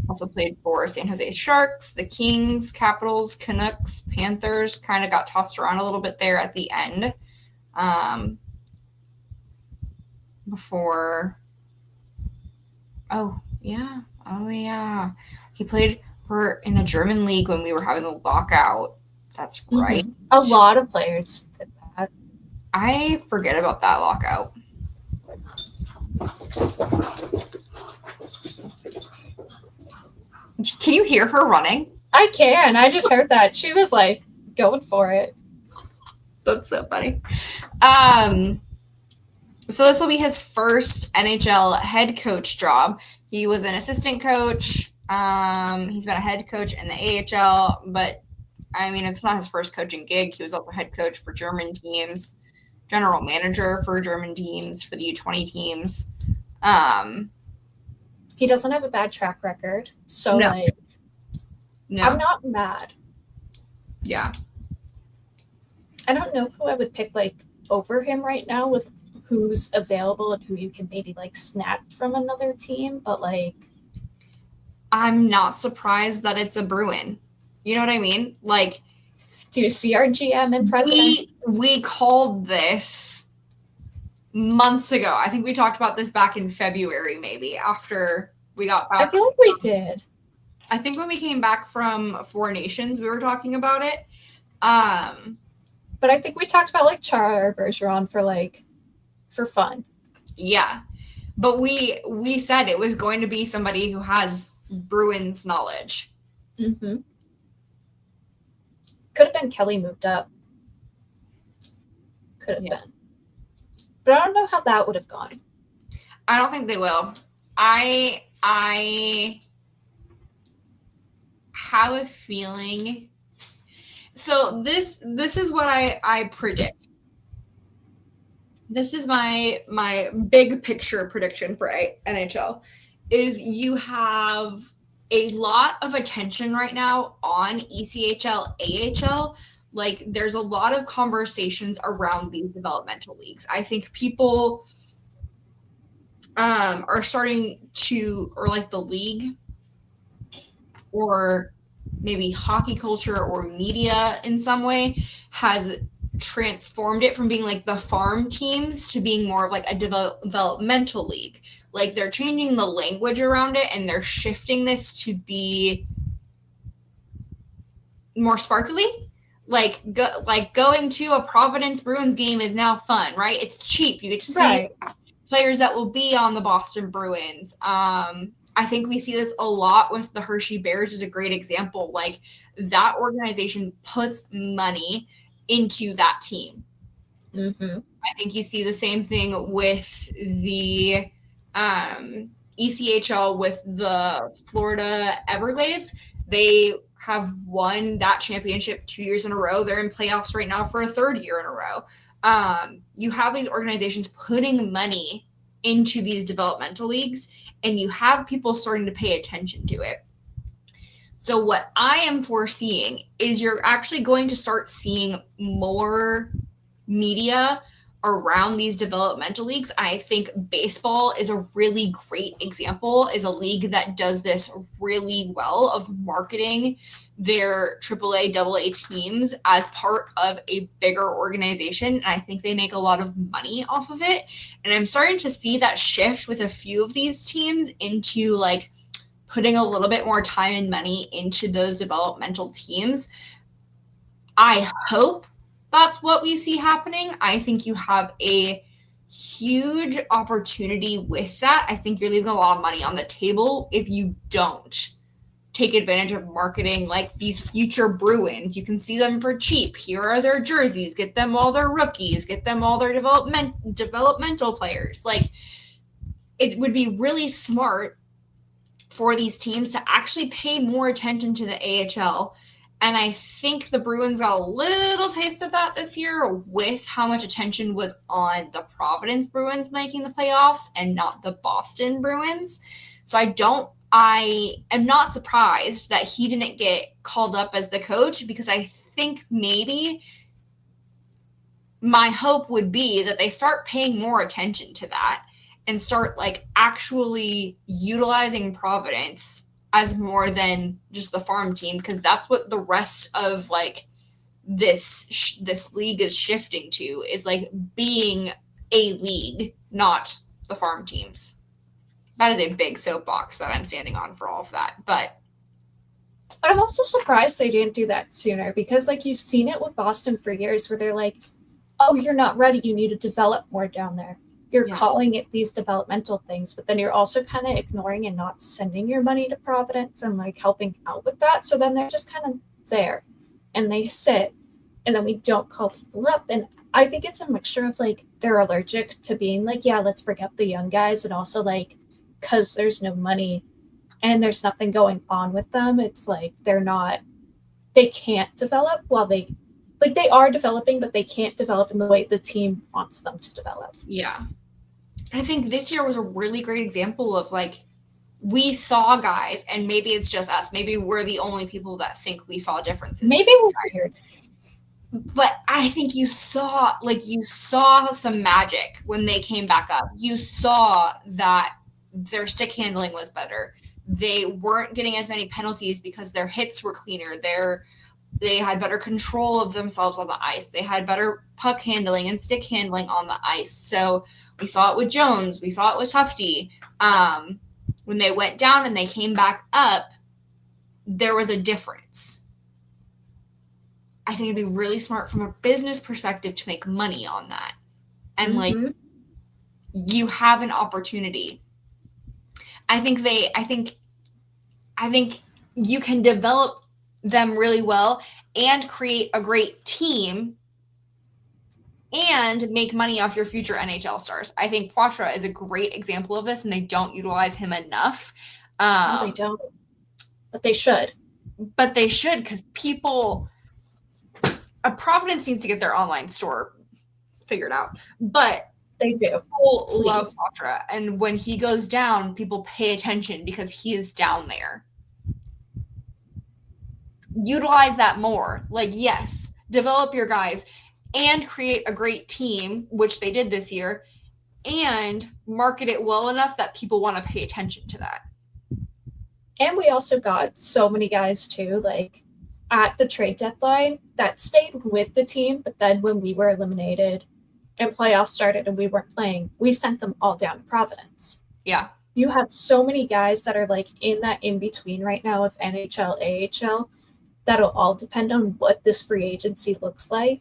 Also played for San Jose Sharks, the Kings, Capitals, Canucks, Panthers. Kind of got tossed around a little bit there at the end. Before. Oh yeah. He played in the German league when we were having a lockout. That's right. Mm-hmm. A lot of players did that. I forget about that lockout. Can you hear her running? I can. I just heard that. She was like going for it. That's so funny. So this will be his first NHL head coach job. He was an assistant coach. He's been a head coach in the AHL, but I mean, it's not his first coaching gig. He was also head coach for German teams, general manager for German teams, for the U20 teams. He doesn't have a bad track record, so no. I'm not mad. Yeah. I don't know who I would pick over him right now with who's available and who you can maybe snatch from another team, but I'm not surprised that it's a Bruin. You know what I mean? Do you see our GM and president? We called this months ago. I think we talked about this back in February, maybe, after we got back. I feel like we did. I think when we came back from Four Nations, we were talking about it. But I think we talked about Char Bergeron for fun. Yeah. But we said it was going to be somebody who has Bruins knowledge. Mm-hmm. Could have been Kelly moved up. Could have been. But I don't know how that would have gone. I don't think they will. I have a feeling. So this is what I predict. This is my big picture prediction for NHL is you have a lot of attention right now on ECHL, AHL. There's a lot of conversations around these developmental leagues. I think people are starting to, or the league, or maybe hockey culture or media in some way has transformed it from being the farm teams to being more of a developmental league. They're changing the language around it and they're shifting this to be more sparkly. Going to a Providence Bruins game is now fun, right? It's cheap. You get to see players that will be on the Boston Bruins. I think we see this a lot with the Hershey Bears is a great example. That organization puts money into that team. Mm-hmm. I think you see the same thing with the ECHL with the Florida Everglades. They have won that championship 2 years in a row. They're in playoffs right now for a third year in a row. You have these organizations putting money into these developmental leagues, and you have people starting to pay attention to it. So what I am foreseeing is you're actually going to start seeing more media around these developmental leagues. I think baseball is a really great example, is a league that does this really well of marketing their AAA, AA teams as part of a bigger organization. And I think they make a lot of money off of it. And I'm starting to see that shift with a few of these teams into like putting a little bit more time and money into those developmental teams. I hope that's what we see happening. I think you have a huge opportunity with that. I think you're leaving a lot of money on the table if you don't take advantage of marketing like these future Bruins. You can see them for cheap. Here are their jerseys. Get them all their rookies. Get them all their developmental players. Like, it would be really smart for these teams to actually pay more attention to the AHL. And I think the Bruins got a little taste of that this year with how much attention was on the Providence Bruins making the playoffs and not the Boston Bruins. So I am not surprised that he didn't get called up as the coach, because I think maybe my hope would be that they start paying more attention to that and start like actually utilizing Providence as more than just the farm team, because that's what the rest of like this league is shifting to, is like being a league, not the farm teams. That is a big soapbox that I'm standing on for all of that. But I'm also surprised they didn't do that sooner, because like you've seen it with Boston for years where they're like, oh, you're not ready, you need to develop more down there. You're calling it these developmental things, but then you're also kind of ignoring and not sending your money to Providence and like helping out with that. So then they're just kind of there and they sit, and then we don't call people up. And I think it's a mixture of like they're allergic to being like, yeah, let's bring up the young guys, and also like because there's no money and there's nothing going on with them, it's like they can't develop while they are developing, but they can't develop in the way the team wants them to develop. Yeah. I think this year was a really great example of like, we saw guys, and maybe it's just us. Maybe we're the only people that think we saw differences. Maybe we're weird. But I think you saw some magic when they came back up. You saw that their stick handling was better. They weren't getting as many penalties because their hits were cleaner. They had better control of themselves on the ice. They had better puck handling and stick handling on the ice. So we saw it with Jones. We saw it with Tufte. When they went down and they came back up, there was a difference. I think it'd be really smart from a business perspective to make money on that. And like, you have an opportunity. I think you can develop them really well and create a great team and make money off your future NHL stars. I think Poitras is a great example of this, and they don't utilize him enough. No, they don't. But they should. Because Providence needs to get their online store figured out. But they do. People love Poitras, and when he goes down, people pay attention because he is down there. Utilize that more. Like, yes, develop your guys and create a great team, which they did this year, and market it well enough that people want to pay attention to that. And we also got so many guys too, like at the trade deadline, that stayed with the team, but then when we were eliminated and playoffs started and we weren't playing, we sent them all down to Providence. Yeah. You have so many guys that are like in that in-between right now of NHL, AHL, that'll all depend on what this free agency looks like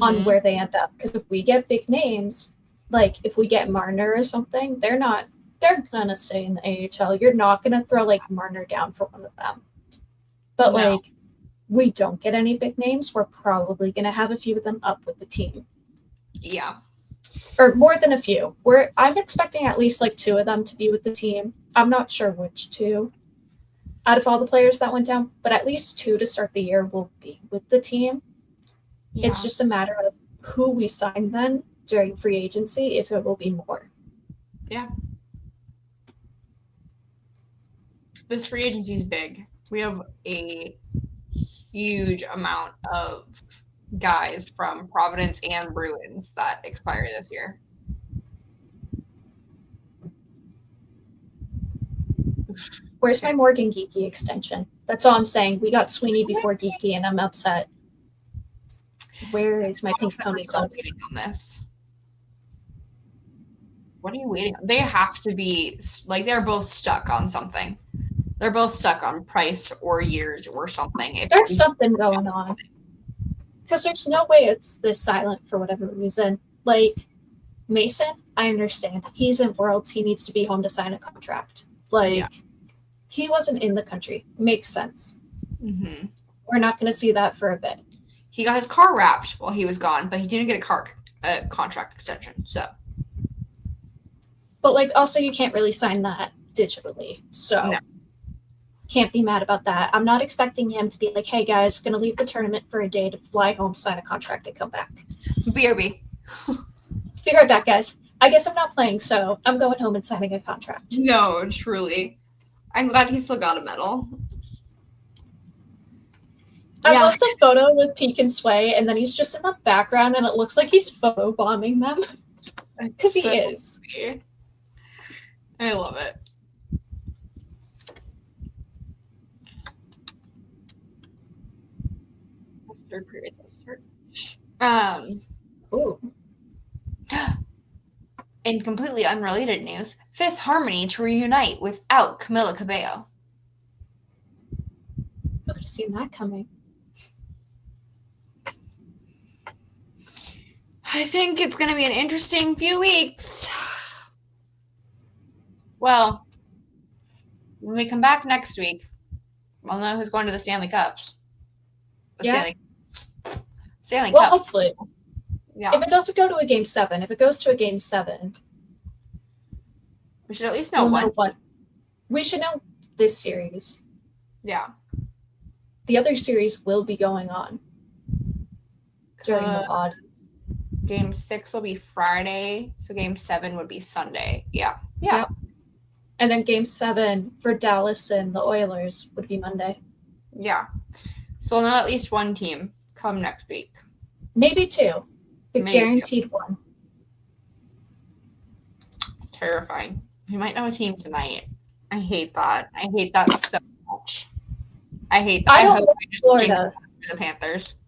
on where they end up. Because if we get big names, like if we get Marner or something, they're gonna stay in the AHL. You're not gonna throw like Marner down for one of them. But like we don't get any big names, we're probably gonna have a few of them up with the team. Yeah. Or more than a few. I'm expecting at least like 2 of them to be with the team. I'm not sure which 2 out of all the players that went down, but at least 2 to start the year will be with the team. Yeah. It's just a matter of who we sign then during free agency, if it will be more. Yeah. This free agency is big. We have a huge amount of guys from Providence and Bruins that expire this year. Where's my Morgan Geeky extension? That's all I'm saying. We got Sweeney before Geeky, and I'm upset. Where is my pink We're still ponytail? waiting on this. What are you waiting on? They have to be, like, they're both stuck on something. They're both stuck on price or years or something. There's something going on. Because there's no way it's this silent for whatever reason. Like, Mason, I understand. He's in Worlds. He needs to be home to sign a contract. Like, he wasn't in the country. Makes sense. Mm-hmm. We're not going to see that for a bit. He got his car wrapped while he was gone, but he didn't get a contract extension, so. But, like, also you can't really sign that digitally. So, can't be mad about that. I'm not expecting him to be like, hey, guys, going to leave the tournament for a day to fly home, sign a contract, and come back. BRB. Be right back, guys. I guess I'm not playing, so I'm going home and signing a contract. No, truly. I'm glad he still got a medal. I love the photo with Peek and Sway, and then he's just in the background, and it looks like he's photobombing them. Because he is. Funny. I love it. Third period start. Ooh. In completely unrelated news, Fifth Harmony to reunite without Camila Cabello. Who could have seen that coming? I think it's going to be an interesting few weeks. Well, when we come back next week, we'll know who's going to the Stanley Cups. Stanley Well, Cup. hopefully. Yeah. If it doesn't go to a Game 7, if it goes to a Game 7, we should at least know one. We should know this series. Yeah. The other series will be going on during the pod. Game 6 will be Friday, so Game 7 would be Sunday. Yeah. Yep. And then Game 7 for Dallas and the Oilers would be Monday. Yeah. So we'll know at least one team come next week. Maybe two. The guaranteed one. It's terrifying. We might know a team tonight. I hate that. I hate that so much. I hate that. I hope Florida. The Panthers.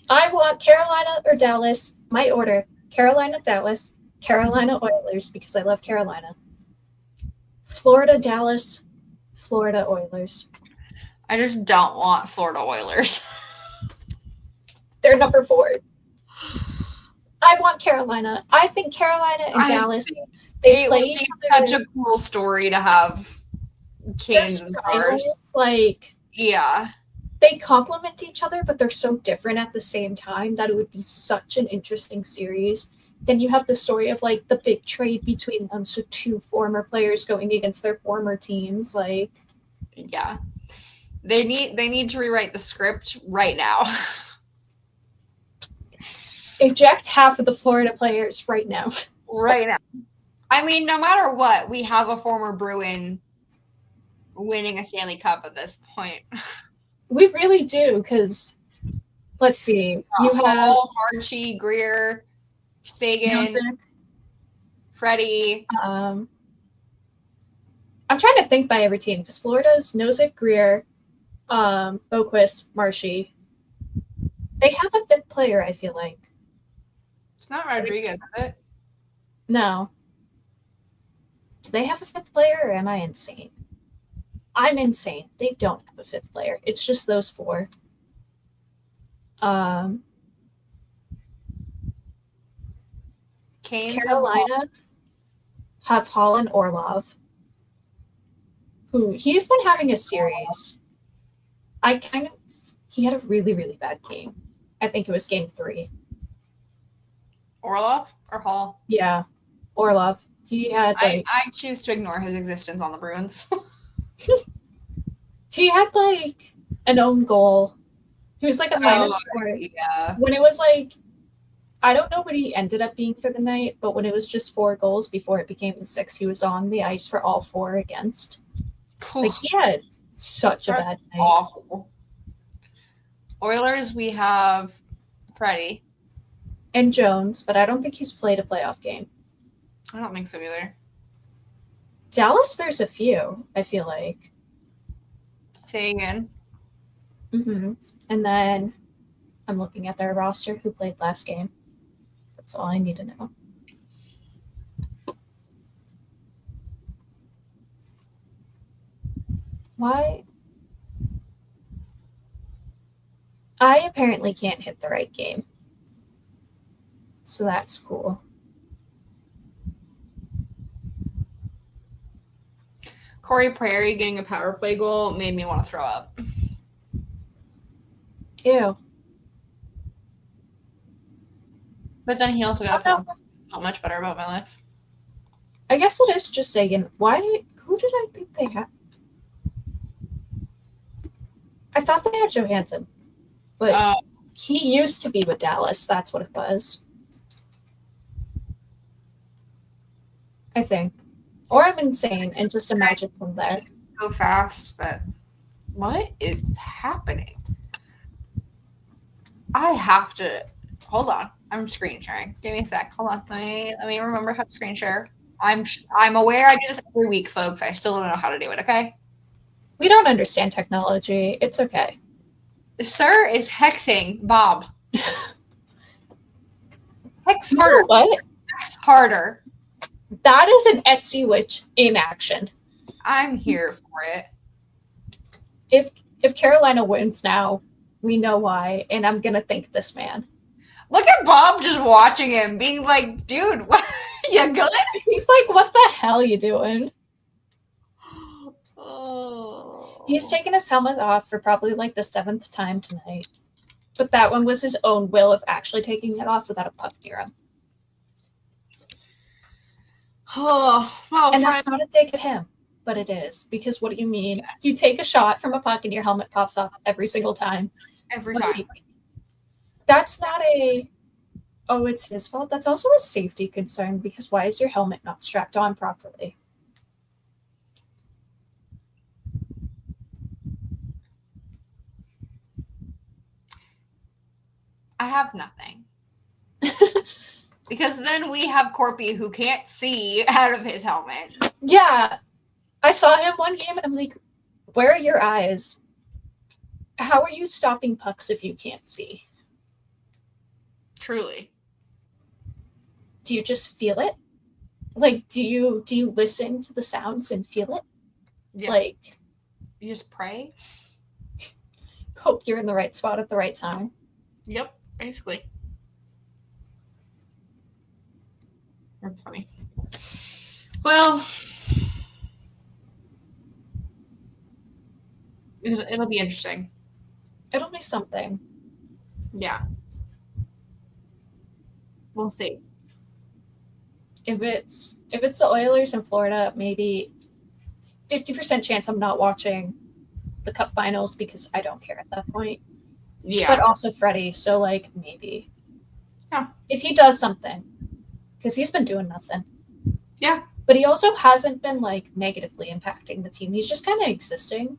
I want Carolina or Dallas. My order: Carolina, Dallas, Carolina Oilers, because I love Carolina. Florida, Dallas, Florida Oilers. I just don't want Florida Oilers. They're number 4. I want Carolina. I think Carolina and Dallas, they play each other. Such a cool story to have Canes and Stars. Like, yeah. They complement each other, but they're so different at the same time that it would be such an interesting series. Then you have the story of, like, the big trade between them, so 2 former players going against their former teams. Like, yeah. They need to rewrite the script right now. Eject half of the Florida players right now. Right now. I mean, no matter what, we have a former Bruin winning a Stanley Cup at this point. We really do, because, let's see. You have Archie, Greer, Sagan, Nozick, Freddie. I'm trying to think by every team, because Florida's Nozick, Greer, Boquist, Marshy. They have a 5th player, I feel like. It's not Rodriguez, is it? No. Do they have a 5th player, or am I insane? I'm insane. They don't have a 5th player. It's just those 4. Carolina have Holland Orlov, who he's been having a series. He had a really, really bad game. I think it was game 3. Orlov or Hall? Yeah, Orlov. He had I choose to ignore his existence on the Bruins. He had like an own goal. He was like a -4. Yeah. When it was like, I don't know what he ended up being for the night, but when it was just 4 goals before it became the 6, he was on the ice for all 4 against. Like, he had such a bad night. Awful. Oilers, we have Freddie. And Jones, but I don't think he's played a playoff game. I don't think so either. Dallas, there's a few, I feel like. Say again. Mm-hmm. And then I'm looking at their roster who played last game. That's all I need to know. Why? I apparently can't hit the right game. So that's cool. Corey Prairie getting a power play goal made me want to throw up. Ew. But then he also got a penalty. Not much better about my life. I guess it is just Sagan. Who did I think they had? I thought they had Johansson. But he used to be with Dallas. That's what it was. I think. Or I'm insane and just imagine from there. So fast that what is happening? I have to hold on. I'm screen sharing. Give me a sec. Hold on. Let me remember how to screen share. I'm aware I do this every week, folks. I still don't know how to do it. Okay. We don't understand technology. It's okay. Sir is hexing Bob. Hex You harder. know what? Hex harder. That is an Etsy witch in action. I'm here for it. If Carolina wins now, we know why, and I'm gonna thank this man. Look at Bob just watching him, being like, dude, what, you good? He's like, what the hell you doing? Oh. He's taken his helmet off for probably like the 7th time tonight. But that one was his own will of actually taking it off without a puck near him. Oh, well, and that's not a dig at him, but it is. Because what do you mean? You take a shot from a puck and your helmet pops off every single time. Every time. That's not it's his fault. That's also a safety concern because why is your helmet not strapped on properly? I have nothing. Because then we have Corpy who can't see out of his helmet. Yeah. I saw him one game and I'm like, where are your eyes? How are you stopping pucks if you can't see? Truly. Do you just feel it? Like, do you listen to the sounds and feel it? Yeah. Like, you just pray? Hope you're in the right spot at the right time. Yep, basically. That's funny. Well, it'll be interesting. It'll be something. Yeah. We'll see. If it's the Oilers in Florida, maybe 50% chance I'm not watching the Cup Finals because I don't care at that point. Yeah. But also Freddie, so like maybe. Yeah. If he does something, because he's been doing nothing. Yeah. But he also hasn't been like negatively impacting the team. He's just kind of existing.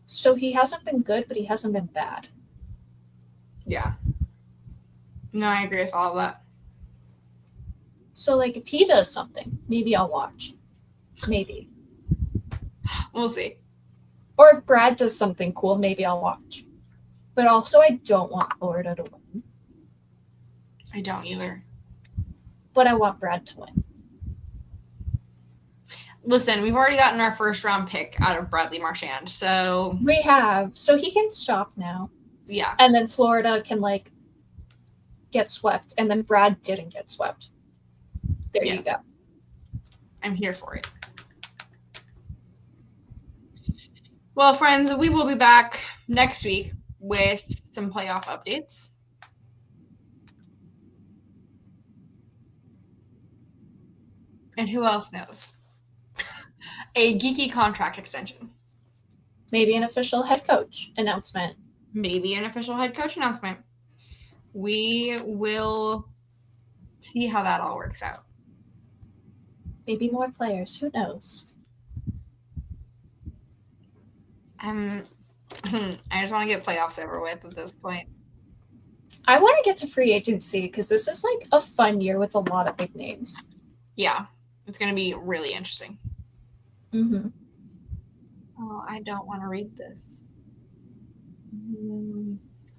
So he hasn't been good, but he hasn't been bad. Yeah. No, I agree with all of that. So like if he does something, maybe I'll watch. Maybe. We'll see. Or if Brad does something cool, maybe I'll watch. But also I don't want Florida to win. I don't either. But I want Brad to win. Listen, we've already gotten our first round pick out of Bradley Marchand, so we have. So he can stop now. Yeah. And then Florida can like get swept, and then Brad didn't get swept. There you go. I'm here for it. Well, friends, we will be back next week with some playoff updates. And who else knows? A geeky contract extension. Maybe an official head coach announcement. Maybe an official head coach announcement. We will see how that all works out. Maybe more players. Who knows? I just want to get playoffs over with at this point. I want to get to free agency because this is like a fun year with a lot of big names. Yeah, it's going to be really interesting. Mm-hmm. Oh, I don't want to read this.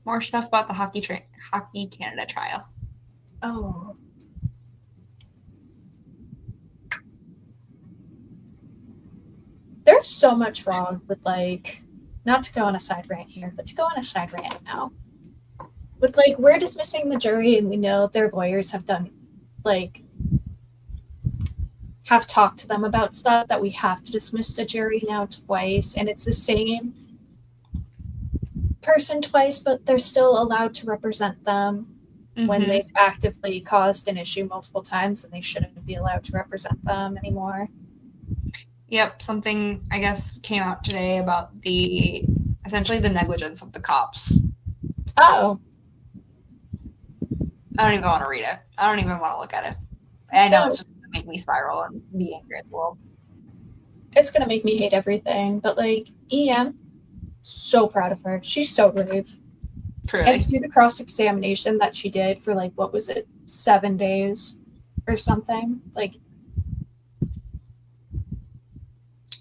More stuff about the Hockey Canada trial. Oh. There's so much wrong with, like, not to go on a side rant here, but to go on a side rant now. With, like, we're dismissing the jury and we know their lawyers have done, like, have talked to them about stuff that we have to dismiss the jury now twice, and it's the same person twice, but they're still allowed to represent them when they've actively caused an issue multiple times, and they shouldn't be allowed to represent them anymore. Yep, something, I guess, came out today about essentially the negligence of the cops. Oh. I don't even want to read it. I don't even want to look at it. I know it's just going to make me spiral and be angry at the world. It's going to make me hate everything, but, like, EM, so proud of her. She's so brave. Truly. And to do the cross-examination that she did for, like, what was it, 7 days or something? Like,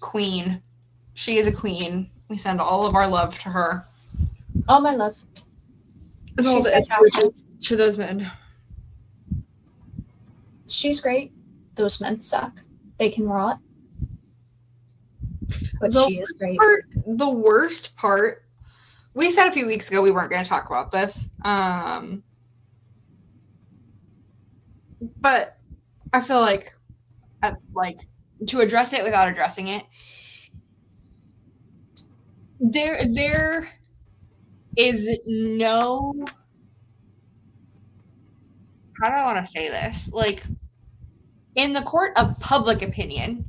queen. She is a queen. We send all of our love to her. All my love. And all She's the fantastic. to those men. She's great. Those men suck. They can rot. But she is great. The worst part, we said a few weeks ago we weren't going to talk about this. But I feel like to address it without addressing it, there is no, how do I want to say this? Like, in the court of public opinion,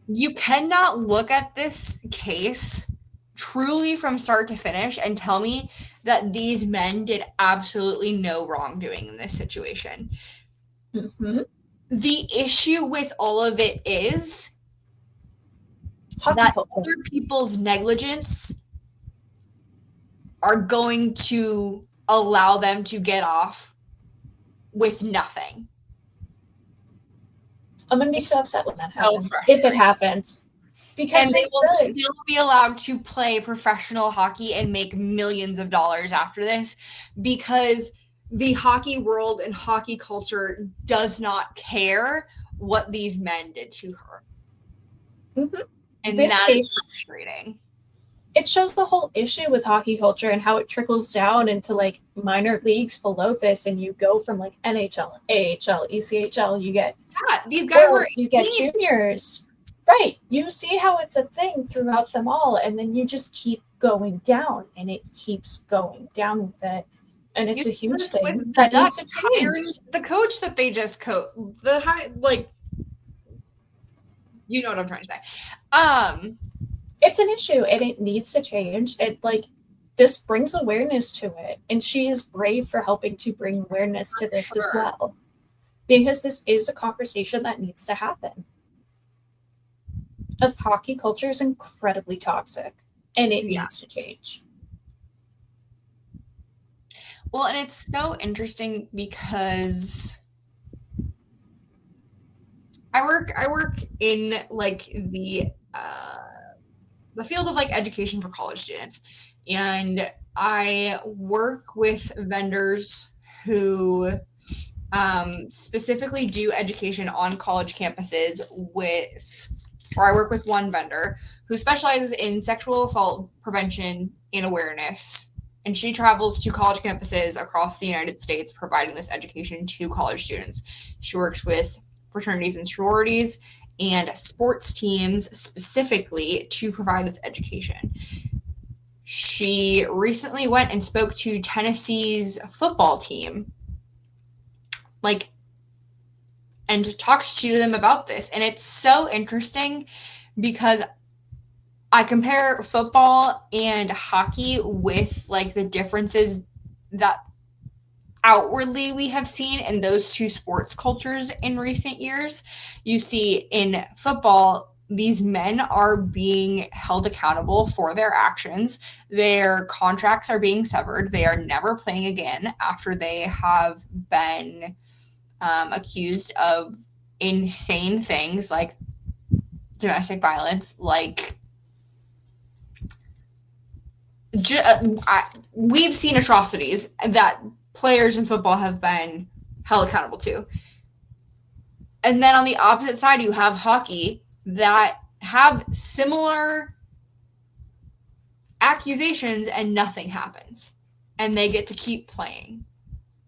you cannot look at this case truly from start to finish and tell me that these men did absolutely no wrongdoing in this situation. Mm-hmm. The issue with all of it is Hockey that football. other people's negligence are going to allow them to get off with nothing. I'm going to be so upset when that happens. If it happens. Because they will still be allowed to play professional hockey and make millions of dollars after this because the hockey world and hockey culture does not care what these men did to her. Mm-hmm. And that is frustrating. It shows the whole issue with hockey culture and how it trickles down into, like, minor leagues below this, and you go from, like, NHL, AHL, ECHL, you get these guys you get juniors. Right. You see how it's a thing throughout them all, and then you just keep going down, and it keeps going down with it. And it's a huge thing that needs to change. The coach that they just you know what I'm trying to say. It's an issue, and it needs to change. It, like, this brings awareness to it, and she is brave for helping to bring awareness to this as well, because this is a conversation that needs to happen. Of hockey culture is incredibly toxic, and it needs to change. Well, and it's so interesting because I work in, like, the field of, like, education for college students, and I work with vendors who specifically do education on college campuses I work with one vendor who specializes in sexual assault prevention and awareness, and she travels to college campuses across the United States providing this education to college students. She works with fraternities and sororities and sports teams specifically to provide this education. She recently went and spoke to Tennessee's football team, and talked to them about this. And it's so interesting because I compare football and hockey with, like, the differences that outwardly we have seen in those two sports cultures in recent years. You see in football, these men are being held accountable for their actions. Their contracts are being severed. They are never playing again after they have been accused of insane things like domestic violence, like we've seen atrocities that players in football have been held accountable to. And then on the opposite side, you have hockey that have similar accusations and nothing happens. And they get to keep playing.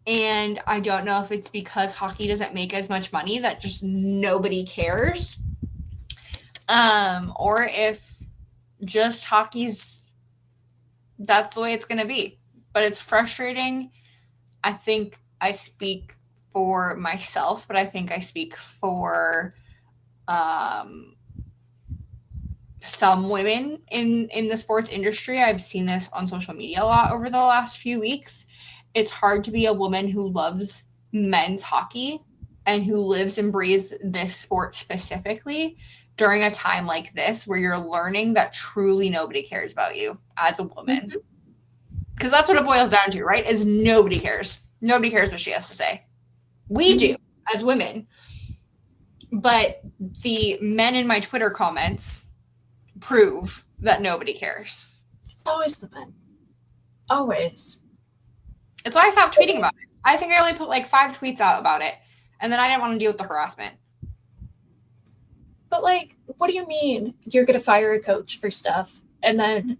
And I don't know if it's because hockey doesn't make as much money that just nobody cares. Or if just hockey's, that's the way it's going to be. But it's frustrating. I think I speak for myself, but I think I speak for some women in the sports industry. I've seen this on social media a lot over the last few weeks. It's hard to be a woman who loves men's hockey and who lives and breathes this sport specifically during a time like this where you're learning that truly nobody cares about you as a woman. Because that's what it boils down to, right? Is nobody cares. Nobody cares what she has to say. We do as women. But the men in my Twitter comments prove that nobody cares. Always the men. Always. It's why I stopped tweeting about it. I think I only put like 5 tweets out about it. And then I didn't want to deal with the harassment. But like, what do you mean you're going to fire a coach for stuff? And then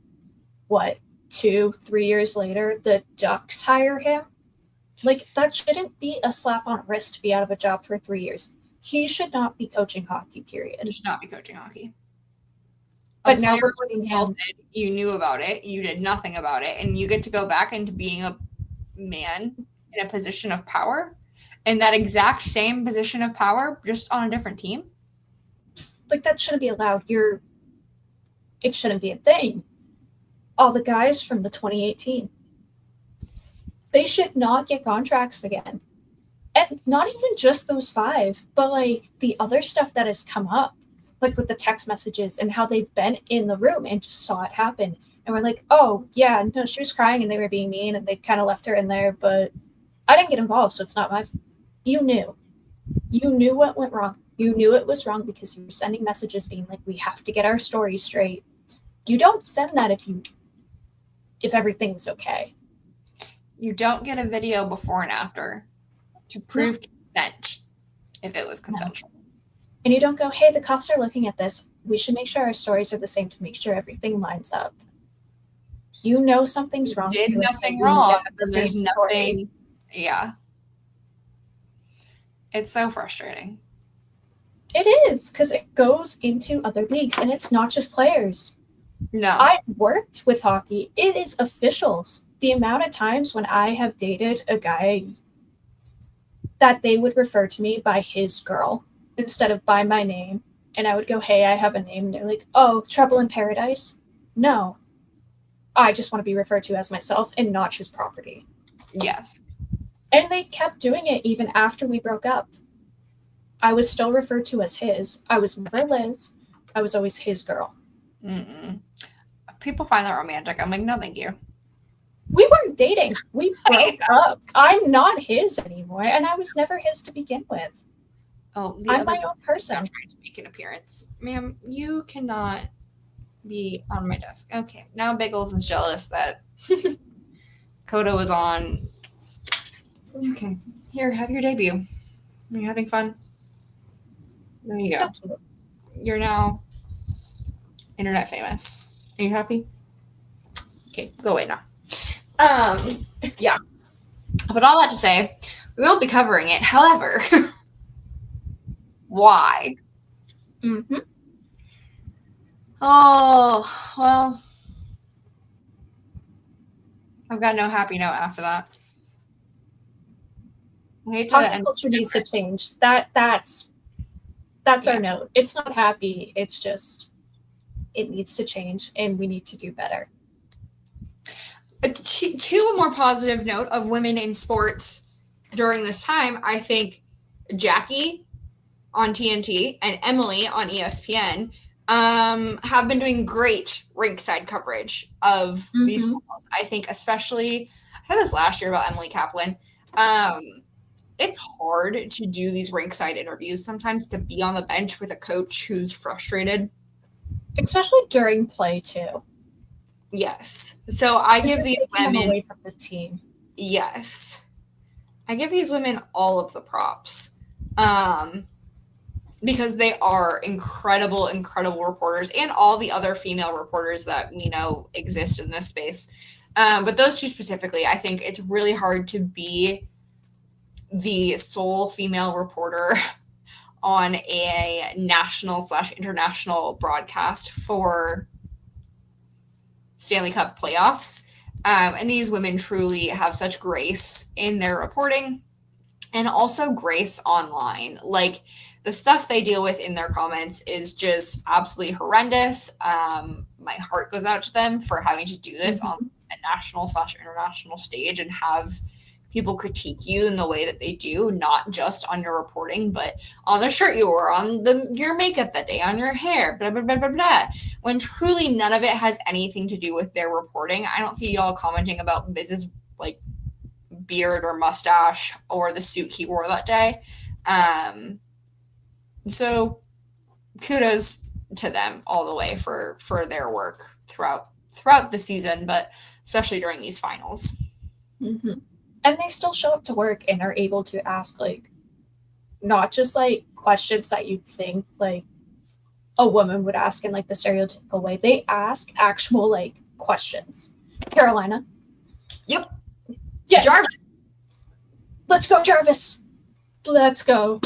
what? 2-3 years later, the Ducks hire him? Like, that shouldn't be a slap on the wrist to be out of a job for 3 years. He should not be coaching hockey, period. He should not be coaching hockey. But now we're putting him. You knew about it. You did nothing about it. And you get to go back into being a man in a position of power. In that exact same position of power, just on a different team. Like, that shouldn't be allowed. It shouldn't be a thing. All the guys from the 2018. They should not get contracts again. And not even just those 5, but like the other stuff that has come up, like with the text messages and how they've been in the room and just saw it happen. And we're like, oh, yeah, no, she was crying and they were being mean and they kind of left her in there, but I didn't get involved, so it's not my fault. You knew. You knew what went wrong. You knew it was wrong because you were sending messages being like, we have to get our story straight. You don't send that if everything was okay. You don't get a video before and after to prove consent if it was consensual. No. And you don't go, hey, the cops are looking at this. We should make sure our stories are the same to make sure everything lines up. You know something's wrong. You did nothing wrong. There's nothing. Yeah. It's so frustrating. It is, because it goes into other leagues, and it's not just players. No. I've worked with hockey. It is officials. The amount of times when I have dated a guy that they would refer to me by his girl instead of by my name. And I would go, hey, I have a name. And they're like, oh, Trouble in Paradise? No. I just want to be referred to as myself and not his property. Yes. And they kept doing it even after we broke up. I was still referred to as his. I was never Liz. I was always his girl. Mm-mm. People find that romantic. I'm like, no, thank you. We weren't dating. We broke up. I'm not his anymore, and I was never his to begin with. Oh, I'm my own person. I'm trying to make an appearance. Ma'am, you cannot be on my desk. Okay, now Biggles is jealous that Coda was on. Okay, here, have your debut. Are you having fun? There you go. So you're now internet famous. Are you happy? Okay, go away now. Yeah. But all that to say, we won't be covering it. However, why? Mm-hmm. Oh, well, I've got no happy note after that. Hockey culture needs to change. That's our note. It's not happy. It's just, it needs to change, and we need to do better. To a more positive note of women in sports during this time, I think Jackie on TNT and Emily on ESPN have been doing great rinkside coverage of these finals. I think especially, I said this last year about Emily Kaplan. It's hard to do these rinkside interviews sometimes, to be on the bench with a coach who's frustrated. Especially during play, too. Yes. So I give these women away from the team. Yes. I give these women all of the props. Because they are incredible, incredible reporters, and all the other female reporters that we know exist in this space. But those two specifically, I think it's really hard to be the sole female reporter on a national/international broadcast for Stanley Cup playoffs. And these women truly have such grace in their reporting, and also grace online. Like, the stuff they deal with in their comments is just absolutely horrendous. My heart goes out to them for having to do this on a national/international stage and have people critique you in the way that they do, not just on your reporting, but on the shirt you wore, on your makeup that day, on your hair, blah, blah, blah, blah, blah. When truly none of it has anything to do with their reporting. I don't see y'all commenting about Biz's, like, beard or mustache or the suit he wore that day. So kudos to them all the way for their work throughout the season, but especially during these finals. Mm-hmm. And they still show up to work and are able to ask, like, not just, like, questions that you'd think, like, a woman would ask in, like, the stereotypical way. They ask actual, like, questions. Carolina. Yep. Yeah. Jarvis. Let's go, Jarvis. Let's go.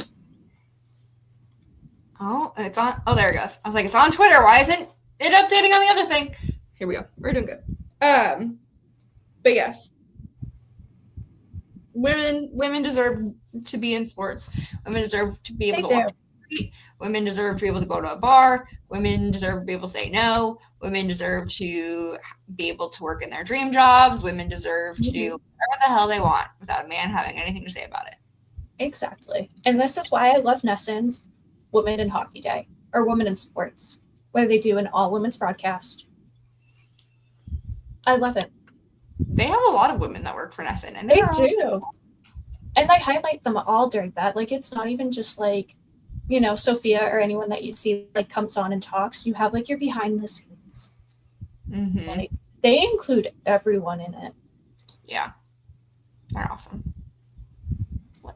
Oh, it's on. Oh, there it goes. I was like, it's on Twitter. Why isn't it updating on the other thing? Here we go. We're doing good. But yes. Women deserve to be in sports. Women deserve to be able to walk the street. Women deserve to be able to go to a bar. Women deserve to be able to say no. Women deserve to be able to work in their dream jobs. Women deserve to do whatever the hell they want without a man having anything to say about it. Exactly. And this is why I love Nesson's Women in Hockey Day, or Women in Sports, where they do an all-women's broadcast. I love it. They have a lot of women that work for Nesson, and they do. And they highlight them all during that. Like, it's not even just like, you know, Sophia or anyone that you see like comes on and talks. You have like your behind the scenes. Mm-hmm. Like, they include everyone in it. Yeah, they're awesome.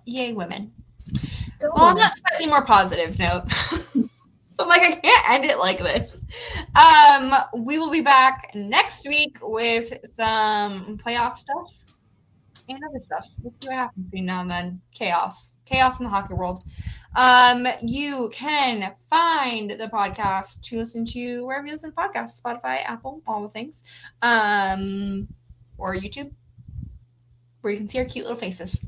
Yay, women. Go well, on that slightly more positive note, I'm like, I can't end it like this. We will be back next week with some playoff stuff and other stuff. We'll see what happens between now and then. Chaos in the hockey world. You can find the podcast to listen to wherever you listen to podcasts: Spotify, Apple, all the things, or YouTube, where you can see our cute little faces.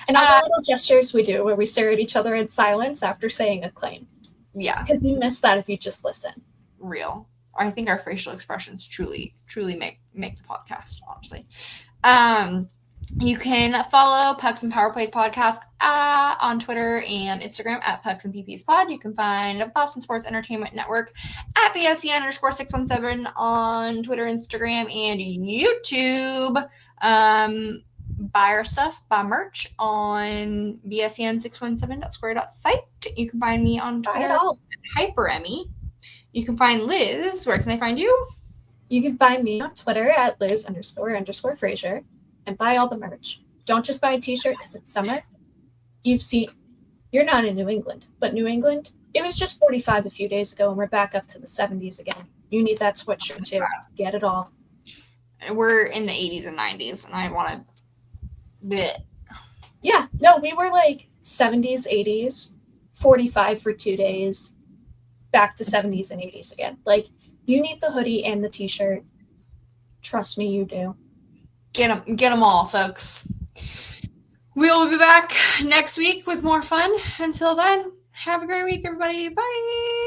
And all the little gestures we do where we stare at each other in silence after saying a claim. Yeah. Because you miss that if you just listen. Real. I think our facial expressions truly make the podcast, honestly. You can follow Pucks and Power Plays podcast on Twitter and Instagram at Pucks and PPs Pod. You can find Boston Sports Entertainment Network at BSEN_617 on Twitter, Instagram, and YouTube. Buy our stuff, buy merch on bsen617.square.site. You can find me on Twitter at HyperEmmy. You can find Liz. Where can they find you? You can find me on Twitter at Liz__Fraser and buy all the merch. Don't just buy a t-shirt because it's summer. You're not in New England, but New England, it was just 45 a few days ago and we're back up to the 70s again. You need that sweatshirt too. Get it all. We're in the 80s and 90s and I want to Yeah, no, we were like 70s, 80s, 45 for 2 days, back to 70s and 80s again. Like, you need the hoodie and the t-shirt. Trust me, you do. Get them all, folks. We'll be back next week with more fun. Until then, have a great week, everybody. Bye.